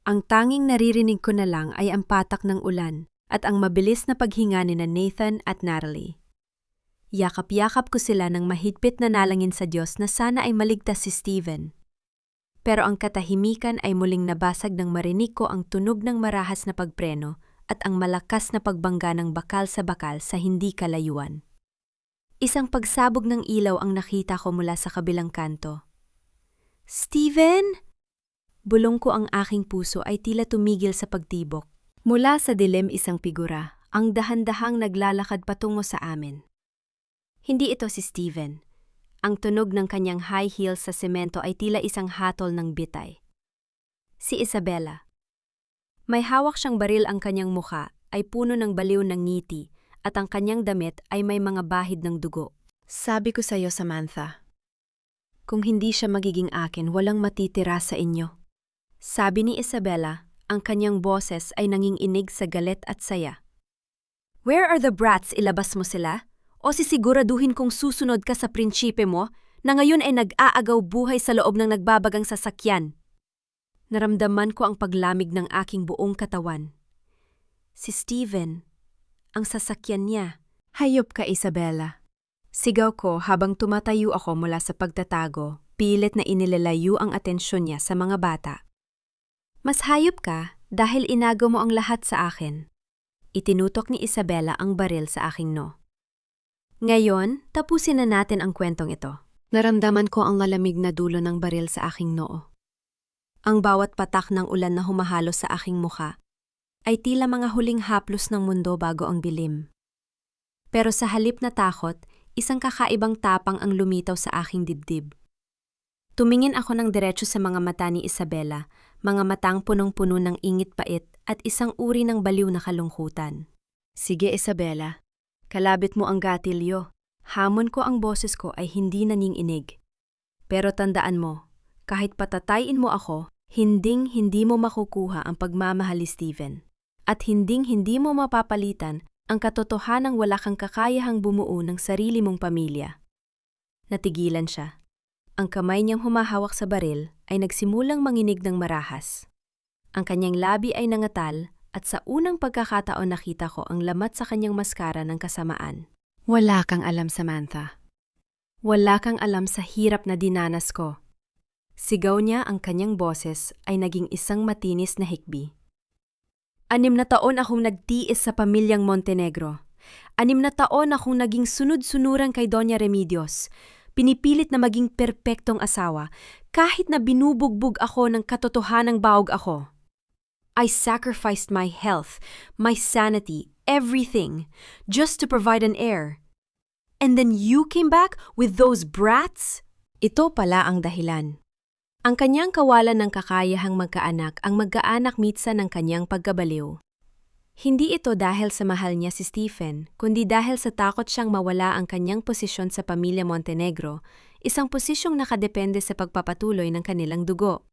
Ang tanging naririnig ko na lang ay ang patak ng ulan at ang mabilis na paghinga ni Nathan at Natalie. Yakap-yakap ko sila ng mahigpit na nalangin sa Diyos na sana ay maligtas si Steven. Pero ang katahimikan ay muling nabasag nang marinig ko ang tunog ng marahas na pagpreno at ang malakas na pagbangga ng bakal sa bakal sa hindi kalayuan. Isang pagsabog ng ilaw ang nakita ko mula sa kabilang kanto. "Steven!" Bulong ko, ang aking puso ay tila tumigil sa pagtibok. Mula sa dilim, isang figura, ang dahan-dahang naglalakad patungo sa amin. Hindi ito si Steven. Ang tunog ng kanyang high heels sa semento ay tila isang hatol ng bitay. Si Isabela. May hawak siyang baril, ang kanyang mukha ay puno ng baliw ng ngiti at ang kanyang damit ay may mga bahid ng dugo. "Sabi ko sa iyo, Samantha, kung hindi siya magiging akin, walang matitira sa inyo." Sabi ni Isabela, ang kanyang boses ay nanginginig sa galit at saya. "Where are the brats? Ilabas mo sila? O sisiguraduhin kong susunod ka sa prinsipe mo na ngayon ay nag-aagaw buhay sa loob ng nagbabagang sasakyan?" Naramdaman ko ang paglamig ng aking buong katawan. Si Steven, ang sasakyan niya. "Hayop ka, Isabela." Sigaw ko habang tumatayo ako mula sa pagtatago, pilit na inilalayo ang atensyon niya sa mga bata. "Mas hayop ka dahil inago mo ang lahat sa akin." Itinutok ni Isabela ang baril sa aking noo. "Ngayon, tapusin na natin ang kwentong ito." Naramdaman ko ang lalamig na dulo ng baril sa aking noo. Ang bawat patak ng ulan na humahalo sa aking mukha ay tila mga huling haplos ng mundo bago ang dilim. Pero sa halip na takot, isang kakaibang tapang ang lumitaw sa aking dibdib. Tumingin ako ng diretso sa mga mata ni Isabela, mga matang punong-puno ng ingit pait at isang uri ng baliw na kalungkutan. "Sige, Isabela, kalabit mo ang gatilyo." Hamon ko, ang boses ko ay hindi nanginginig. "Pero tandaan mo, kahit patatayin mo ako, hinding-hindi mo makukuha ang pagmamahal ni Steven. At hinding-hindi mo mapapalitan Ang katotohanang wala kang kakayahang bumuo ng sarili mong pamilya. Natigilan siya. Ang kamay niyang humahawak sa baril ay nagsimulang manginig ng marahas. Ang kanyang labi ay nangatal at sa unang pagkakataon nakita ko ang lamat sa kanyang maskara ng kasamaan. Wala kang alam, Samantha. Wala kang alam sa hirap na dinanas ko. Sigaw niya, ang kanyang boses ay naging isang matinis na hikbi. 6 na taon akong nagtiis sa pamilyang Montenegro. 6 na taon akong naging sunod-sunuran kay Doña Remedios. Pinipilit na maging perpektong asawa kahit na binubugbog ako ng katotohanang bahog ako. I sacrificed my health, my sanity, everything, just to provide an heir. And then you came back with those brats? Ito pala ang dahilan. Ang kanyang kawalan ng kakayahang magkaanak ang magkaanak mitsa ng kanyang pagkabaliw. Hindi ito dahil sa mahal niya si Stephen, kundi dahil sa takot siyang mawala ang kanyang posisyon sa pamilya Montenegro, isang posisyong nakadepende sa pagpapatuloy ng kanilang dugo.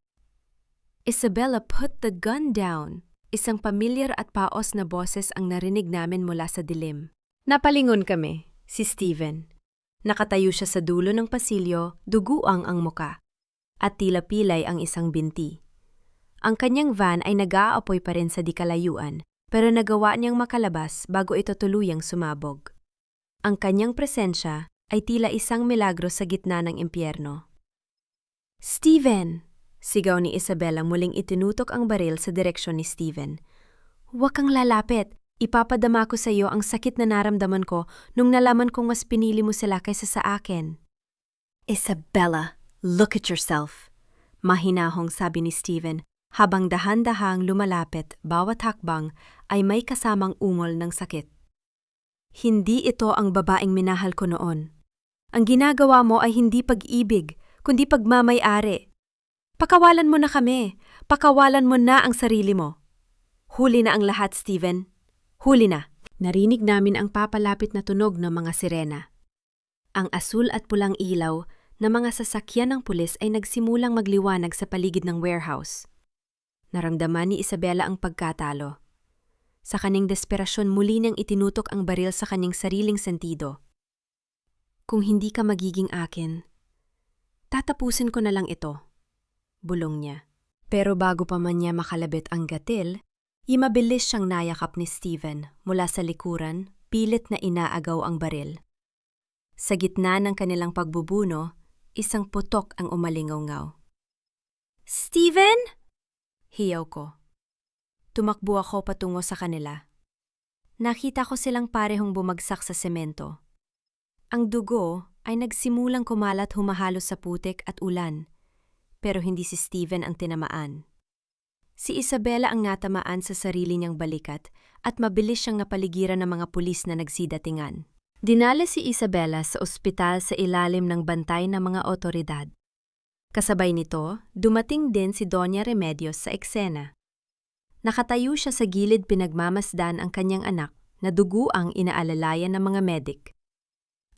Isabella, put the gun down. Isang pamilyar at paos na boses ang narinig namin mula sa dilim. Napalingon kami, si Stephen. Nakatayo siya sa dulo ng pasilyo, duguang ang muka, at tila pilay ang isang binti. Ang kanyang van ay nag-aapoy pa rin sa di kalayuan, pero nagawa niyang makalabas bago ito tuluyang sumabog. Ang kanyang presensya ay tila isang milagro sa gitna ng impyerno. Stephen! Sigaw ni Isabella muling itinutok ang baril sa direksyon ni Stephen. Huwag kang lalapit. Ipapadama ko sa iyo ang sakit na naramdaman ko nung nalaman kong mas pinili mo sila kaysa sa akin. Isabella, look at yourself. Mahinahong sabi ni Stephen habang dahan-dahang lumalapit, bawat hakbang ay may kasamang ungol ng sakit. Hindi ito ang babaeng minahal ko noon. Ang ginagawa mo ay hindi pag-ibig, kundi pagmamay-ari. Pakawalan mo na kami. Pakawalan mo na ang sarili mo. Huli na ang lahat, Stephen. Huli na. Narinig namin ang papalapit na tunog ng mga sirena. Ang asul at pulang ilaw na mga sasakyan ng pulis ay nagsimulang magliwanag sa paligid ng warehouse. Naramdaman ni Isabella ang pagkatalo. Sa kanyang desperasyon muli niyang itinutok ang baril sa kanyang sariling sentido. Kung hindi ka magiging akin, tatapusin ko na lang ito, bulong niya. Pero bago pa man niya makalabit ang gatil, mabilis siyang nayakap ni Stephen mula sa likuran, pilit na inaagaw ang baril. Sa gitna ng kanilang pagbubuno, isang putok ang umalingaw-ngaw. Stephen! Hiyaw ko. Tumakbo ako patungo sa kanila. Nakita ko silang parehong bumagsak sa semento. Ang dugo ay nagsimulang kumalat humahalos sa putik at ulan, pero hindi si Stephen ang tinamaan. Si Isabella ang natamaan sa sarili niyang balikat at mabilis siyang napaligiran ng mga pulis na nagsidatingan. Dinala si Isabella sa ospital sa ilalim ng bantay ng mga otoridad. Kasabay nito, dumating din si Doña Remedios sa eksena. Nakatayo siya sa gilid pinagmamasdan ang kanyang anak na duguang inaalalayan ng mga medik.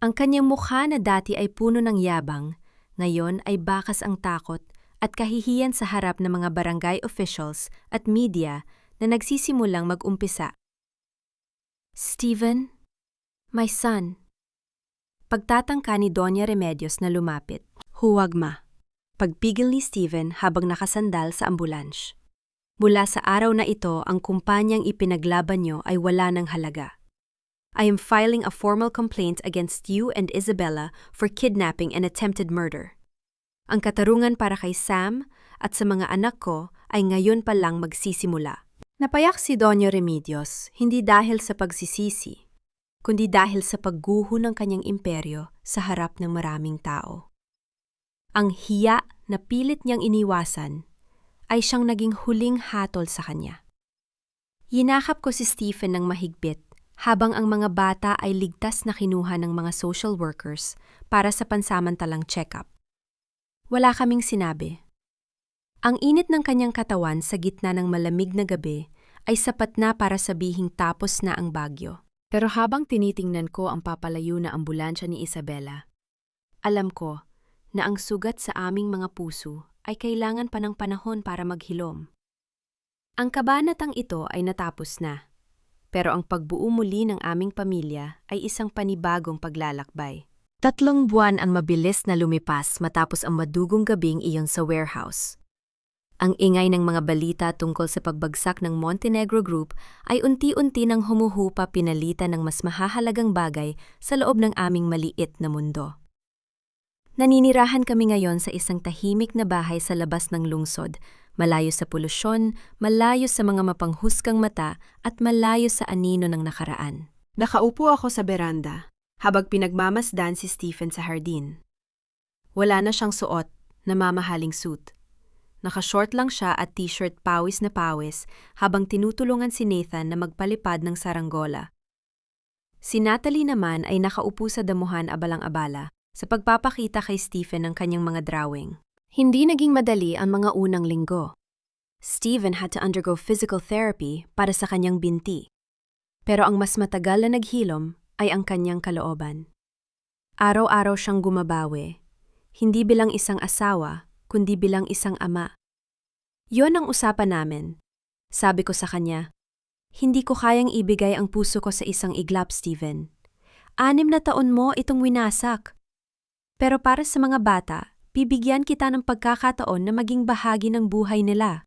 Ang kanyang mukha na dati ay puno ng yabang, ngayon ay bakas ang takot at kahihiyan sa harap ng mga barangay officials at media na nagsisimulang mag-umpisa. Stephen, my son. Pagtatangka ni Doña Remedios na lumapit. Huwag ma. Pagpigil ni Stephen habang nakasandal sa ambulans. Mula sa araw na ito, ang kumpanyang ipinaglaban niyo ay wala ng halaga. I am filing a formal complaint against you and Isabella for kidnapping and attempted murder. Ang katarungan para kay Sam at sa mga anak ko ay ngayon pa lang magsisimula. Napayak si Doña Remedios hindi dahil sa pagsisisi, kundi dahil sa pagguho ng kanyang imperyo sa harap ng maraming tao. Ang hiya na pilit niyang iniwasan ay siyang naging huling hatol sa kanya. Yinakap ko si Stephen ng mahigpit habang ang mga bata ay ligtas na kinuha ng mga social workers para sa pansamantalang check-up. Wala kaming sinabi. Ang init ng kanyang katawan sa gitna ng malamig na gabi ay sapat na para sabihing tapos na ang bagyo. Pero habang tinitingnan ko ang papalayo na ambulansya ni Isabella, alam ko na ang sugat sa aming mga puso ay kailangan pa ng panahon para maghilom. Ang kabanatang ito ay natapos na, Pero ang pagbuo muli ng aming pamilya ay isang panibagong paglalakbay. 3 buwan ang mabilis na lumipas matapos ang madugong gabing iyon sa warehouse. Ang ingay ng mga balita tungkol sa pagbagsak ng Montenegro Group ay unti-unti nang humuhupa pinalitan ng mas mahahalagang bagay sa loob ng aming maliit na mundo. Naninirahan kami ngayon sa isang tahimik na bahay sa labas ng lungsod, malayo sa polusyon, malayo sa mga mapanghusgang mata at malayo sa anino ng nakaraan. Nakaupo ako sa beranda habang pinagmamasdan si Stephen sa hardin. Wala na siyang suot na mamahaling suit. Nakashort lang siya at t-shirt pawis na pawis habang tinutulungan si Nathan na magpalipad ng saranggola. Si Natalie naman ay nakaupo sa damuhan abalang-abala sa pagpapakita kay Stephen ng kanyang mga drawing. Hindi naging madali ang mga unang linggo. Stephen had to undergo physical therapy para sa kanyang binti. Pero ang mas matagal na naghilom ay ang kanyang kalooban. Araw-araw siyang gumabawi, hindi bilang isang asawa, kundi bilang isang ama. Yon ang usapan namin. Sabi ko sa kanya, hindi ko kayang ibigay ang puso ko sa isang iglap, Stephen. 6 na taon mo itong winasak. Pero para sa mga bata, bibigyan kita ng pagkakataon na maging bahagi ng buhay nila.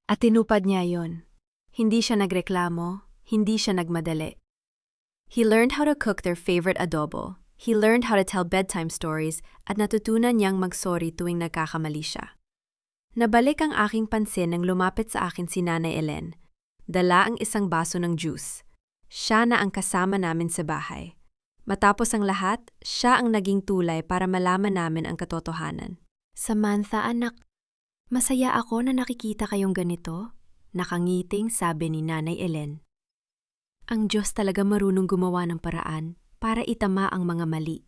At tinupad niya yon. Hindi siya nagreklamo, hindi siya nagmadali. He learned how to cook their favorite adobo. He learned how to tell bedtime stories at natutunan niyang mag-sorry tuwing nagkakamali siya. Nabalik ang aking pansin nang lumapit sa akin si Nanay Ellen. Dala ang isang baso ng juice. Siya na ang kasama namin sa bahay. Matapos ang lahat, siya ang naging tulay para malaman namin ang katotohanan. Samantha, anak, masaya ako na nakikita kayong ganito. Nakangiting sabi ni Nanay Ellen. Ang Diyos talaga marunong gumawa ng paraan para itama ang mga mali.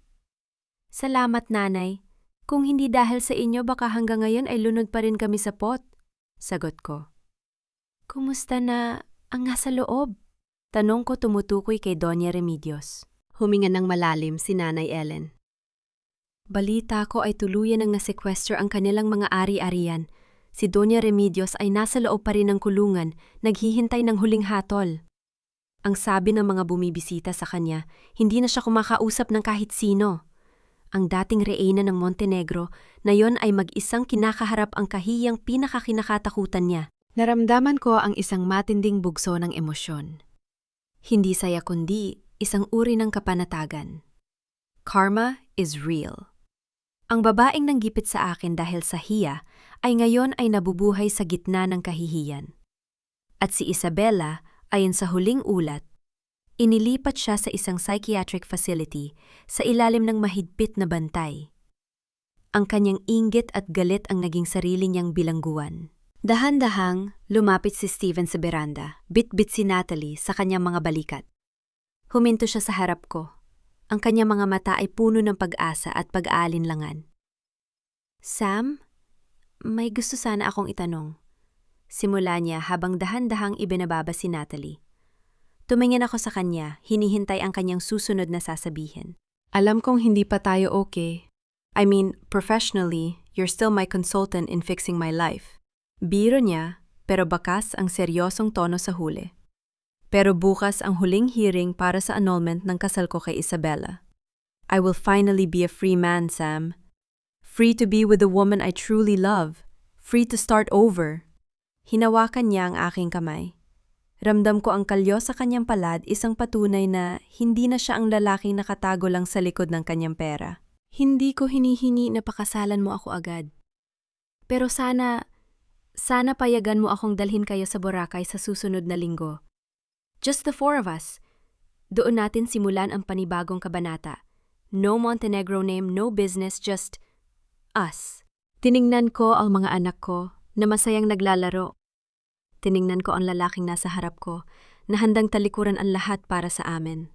Salamat, Nanay. Kung hindi dahil sa inyo, baka hanggang ngayon ay lunod pa rin kami sa pot. Sagot ko. Kumusta na ang nasa loob? Tanong ko tumutukoy kay Doña Remedios. Huminga ng malalim si Nanay Ellen. Balita ko ay tuluyan ng nasekwester ang kanilang mga ari-arian. Si Doña Remedios ay nasa loob pa rin ng kulungan, naghihintay ng huling hatol. Ang sabi ng mga bumibisita sa kanya, hindi na siya kumakausap ng kahit sino. Ang dating reyna ng Montenegro na yon ay mag-isang kinakaharap ang kahiyang pinakakinakatakutan niya. Naramdaman ko ang isang matinding bugso ng emosyon. Hindi saya kundi isang uri ng kapanatagan. Karma is real. Ang babaeng nanggipit sa akin dahil sa hiya ay ngayon ay nabubuhay sa gitna ng kahihiyan. At si Isabella, ayon sa huling ulat, inilipat siya sa isang psychiatric facility sa ilalim ng mahigpit na bantay. Ang kanyang inggit at galit ang naging sarili niyang bilangguan. Dahan-dahang lumapit si Stephen sa beranda, bit-bit si Natalie sa kanyang mga balikat. Huminto siya sa harap ko. Ang kanyang mga mata ay puno ng pag-asa at pag-aalinlangan. Sam, may gusto sana akong itanong. Simula niya habang dahan-dahang ibinababa si Natalie. Tumingin ako sa kanya, hinihintay ang kanyang susunod na sasabihin. Alam kong hindi pa tayo okay. I mean, professionally, you're still my consultant in fixing my life. Biro niya, pero bakas ang seryosong tono sa huli. Pero bukas ang huling hearing para sa annulment ng kasal ko kay Isabella. I will finally be a free man, Sam. Free to be with the woman I truly love. Free to start over. Hinawakan niya ang aking kamay. Ramdam ko ang kalyo sa kanyang palad, isang patunay na hindi na siya ang lalaking nakatago lang sa likod ng kanyang pera. Hindi ko hinihingi na pakasalan mo ako agad. Pero sana payagan mo akong dalhin kayo sa Boracay sa susunod na linggo. Just the 4 of us. Doon natin simulan ang panibagong kabanata. No Montenegro name, no business, just us. Tiningnan ko ang mga anak ko na masayang naglalaro. Tiningnan ko ang lalaking nasa harap ko na handang talikuran ang lahat para sa amin.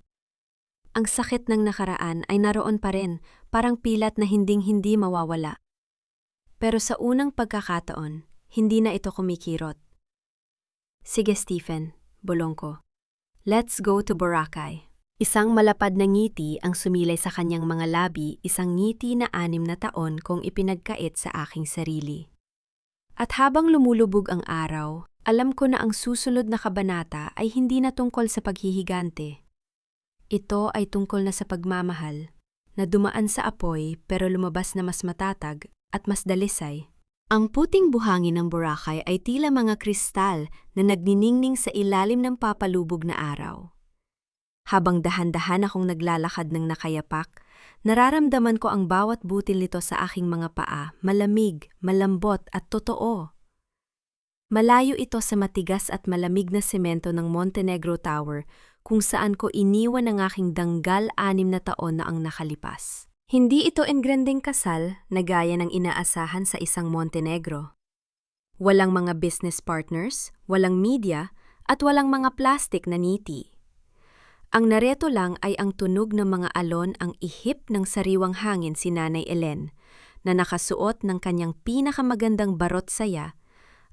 Ang sakit ng nakaraan ay naroon pa rin, parang pilat na hinding-hindi mawawala. Pero sa unang pagkakataon, hindi na ito kumikirot. Sige Stephen, bulong ko. Let's go to Boracay. Isang malapad na ngiti ang sumilay sa kanyang mga labi, isang ngiti na 6 na taon kong ipinagkait sa aking sarili. At habang lumulubog ang araw, alam ko na ang susunod na kabanata ay hindi na tungkol sa paghihigante. Ito ay tungkol na sa pagmamahal, na dumaan sa apoy pero lumabas na mas matatag at mas dalisay. Ang puting buhangin ng Boracay ay tila mga kristal na nagniningning sa ilalim ng papalubog na araw. Habang dahan-dahan akong naglalakad ng nakayapak, nararamdaman ko ang bawat butil nito sa aking mga paa, malamig, malambot at totoo. Malayo ito sa matigas at malamig na semento ng Montenegro Tower kung saan ko iniwan ang aking danggal 6 na taon na ang nakalipas. Hindi ito engrandeng kasal na gaya ng inaasahan sa isang Montenegro. Walang mga business partners, walang media, at walang mga plastic na niti. Ang nareto lang ay ang tunog ng mga alon ang ihip ng sariwang hangin si Nanay Ellen, na nakasuot ng kanyang pinakamagandang barot saya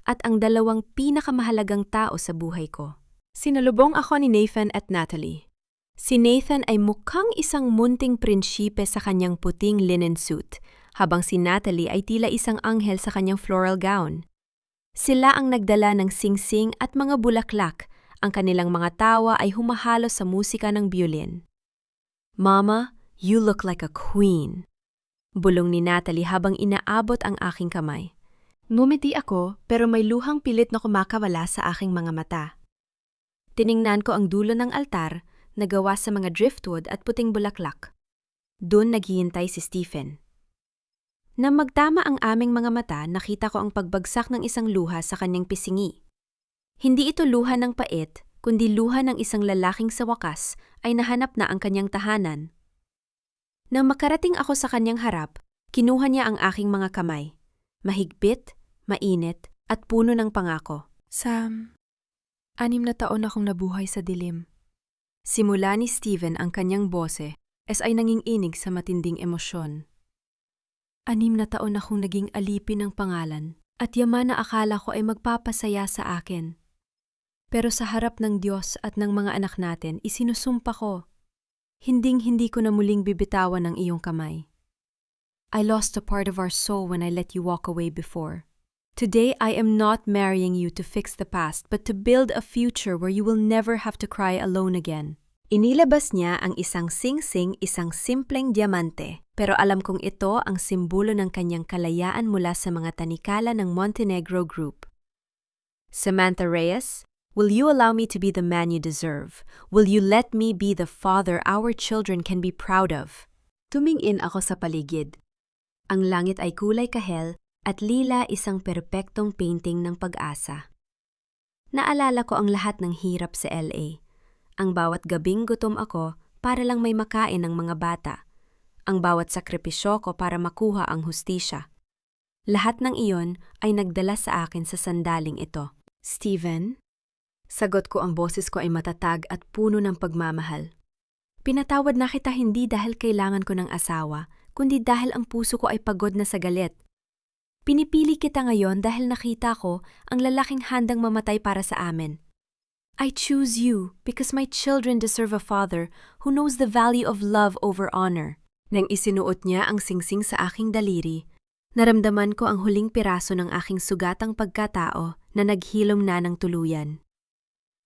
at ang 2 pinakamahalagang tao sa buhay ko. Sinalubong ako ni Nathan at Natalie. Si Nathan ay mukhang isang munting prinsipe sa kanyang puting linen suit, habang si Natalie ay tila isang anghel sa kanyang floral gown. Sila ang nagdala ng singsing at mga bulaklak, ang kanilang mga tawa ay humahalo sa musika ng biolin. "Mama, you look like a queen," bulong ni Natalie habang inaabot ang aking kamay. Ngumiti ako pero may luhang pilit na kumakawala sa aking mga mata. Tiningnan ko ang dulo ng altar na gawa sa mga driftwood at puting bulaklak. Doon naghihintay si Stephen. Nang magtama ang aming mga mata, nakita ko ang pagbagsak ng isang luha sa kanyang pisingi. Hindi ito luha ng pait, kundi luha ng isang lalaking sa wakas ay nahanap na ang kanyang tahanan. Nang makarating ako sa kanyang harap, kinuha niya ang aking mga kamay. Mahigpit, mainit, at puno ng pangako. "Sam, 6 na taon akong nabuhay sa dilim." Simula ni Stephen ang kanyang bose ay nanginginig sa matinding emosyon. 6 na taon akong naging alipin ng pangalan at yaman na akala ko ay magpapasaya sa akin. Pero sa harap ng Diyos at ng mga anak natin, isinusumpa ko, hinding-hindi ko na muling bibitawan ang iyong kamay. I lost a part of our soul when I let you walk away before. Today I am not marrying you to fix the past but to build a future where you will never have to cry alone again. Inilabas niya ang isang singsing, isang simpleng diamante, pero alam kong ito ang simbolo ng kanyang kalayaan mula sa mga tanikala ng Montenegro Group. "Samantha Reyes, will you allow me to be the man you deserve? Will you let me be the father our children can be proud of?" Tumingin ako sa paligid. Ang langit ay kulay kahel at lila, isang perpektong painting ng pag-asa. Naalala ko ang lahat ng hirap sa LA. Ang bawat gabing gutom ako para lang may makain ng mga bata. Ang bawat sakripisyo ko para makuha ang hustisya. Lahat ng iyon ay nagdala sa akin sa sandaling ito. "Stephen?" Sagot ko, ang boses ko ay matatag at puno ng pagmamahal. "Pinatawad na kita hindi dahil kailangan ko ng asawa, kundi dahil ang puso ko ay pagod na sa galit. Pinipili kita ngayon dahil nakita ko ang lalaking handang mamatay para sa amin. I choose you because my children deserve a father who knows the value of love over honor." Nang isinuot niya ang singsing sa aking daliri, naramdaman ko ang huling piraso ng aking sugatang pagkatao na naghilom na ng tuluyan.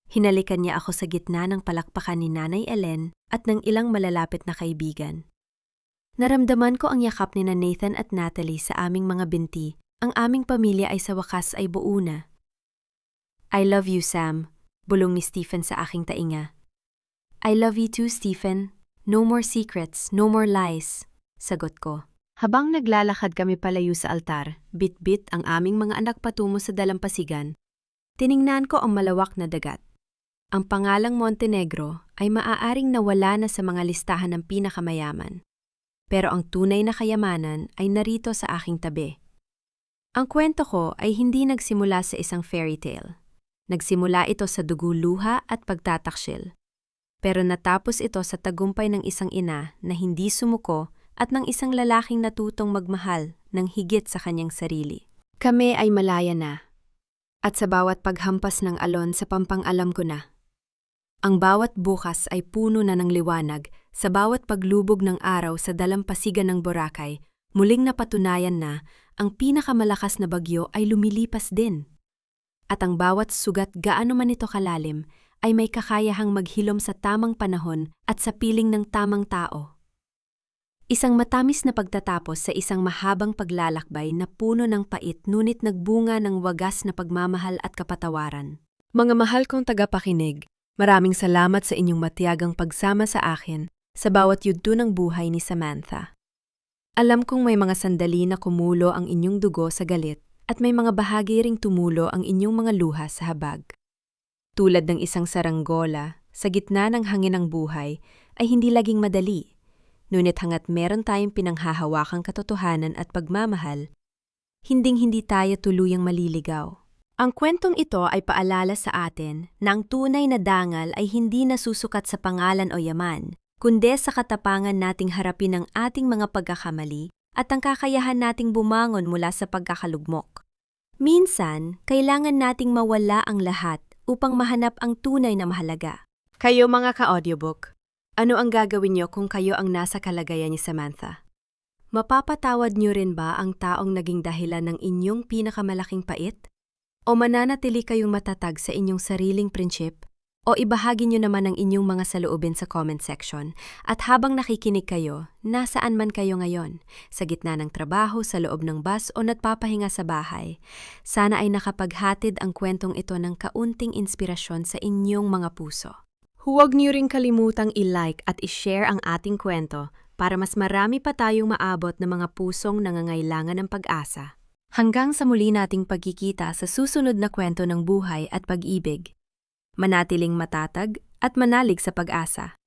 Hinalikan niya ako sa gitna ng palakpakan ni Nanay Ellen at ng ilang malalapit na kaibigan. Naramdaman ko ang yakap ni Nathan at Natalie sa aming mga binti. Ang aming pamilya ay sa wakas ay buo na. "I love you, Sam," bulong ni Stephen sa aking tainga. "I love you too, Stephen. No more secrets, no more lies," sagot ko. Habang naglalakad kami palayo sa altar, bit-bit ang aming mga anak patungo sa dalampasigan, tiningnan ko ang malawak na dagat. Ang pangalang Montenegro ay maaaring nawala na sa mga listahan ng pinakamayaman. Pero ang tunay na kayamanan ay narito sa aking tabi. Ang kwento ko ay hindi nagsimula sa isang fairy tale. Nagsimula ito sa dugo-luha at pagtataksil. Pero natapos ito sa tagumpay ng isang ina na hindi sumuko at ng isang lalaking natutong magmahal ng higit sa kanyang sarili. Kami ay malaya na. At sa bawat paghampas ng alon sa pampang-alam ko na. Ang bawat bukas ay puno na ng liwanag. Sa bawat paglubog ng araw sa dalampasigan ng Boracay, muling napatunayan na ang pinakamalakas na bagyo ay lumilipas din. At ang bawat sugat gaano man ito kalalim ay may kakayahang maghilom sa tamang panahon at sa piling ng tamang tao. Isang matamis na pagtatapos sa isang mahabang paglalakbay na puno ng pait ngunit nagbunga ng wagas na pagmamahal at kapatawaran. Mga mahal kong tagapakinig, maraming salamat sa inyong matiyagang pagsama sa akin sa bawat yugto ng buhay ni Samantha. Alam kong may mga sandali na kumulo ang inyong dugo sa galit at may mga bahagi ring tumulo ang inyong mga luha sa habag. Tulad ng isang saranggola, sa gitna ng hangin ng buhay ay hindi laging madali. Ngunit hangat meron tayong pinanghahawakang katotohanan at pagmamahal, hinding-hindi tayo tuluyang maliligaw. Ang kwentong ito ay paalala sa atin na ang tunay na dangal ay hindi nasusukat sa pangalan o yaman, kundi sa katapangan nating harapin ang ating mga pagkakamali at ang kakayahan nating bumangon mula sa pagkakalugmok. Minsan, kailangan nating mawala ang lahat upang mahanap ang tunay na mahalaga. Kayo mga ka-audiobook, ano ang gagawin niyo kung kayo ang nasa kalagayan ni Samantha? Mapapatawad niyo rin ba ang taong naging dahilan ng inyong pinakamalaking pait? O mananatili kayong matatag sa inyong sariling prinsip? O ibahagi niyo naman ang inyong mga saloobin sa comment section. At habang nakikinig kayo, nasaan man kayo ngayon, sa gitna ng trabaho, sa loob ng bus o nagpapahinga sa bahay, sana ay nakapaghatid ang kwentong ito ng kaunting inspirasyon sa inyong mga puso. Huwag niyo ring kalimutang i-like at i-share ang ating kwento para mas marami pa tayong maabot ng mga pusong nangangailangan ng pag-asa. Hanggang sa muli nating pagkikita sa susunod na kwento ng buhay at pag-ibig. Manatiling matatag at manalig sa pag-asa.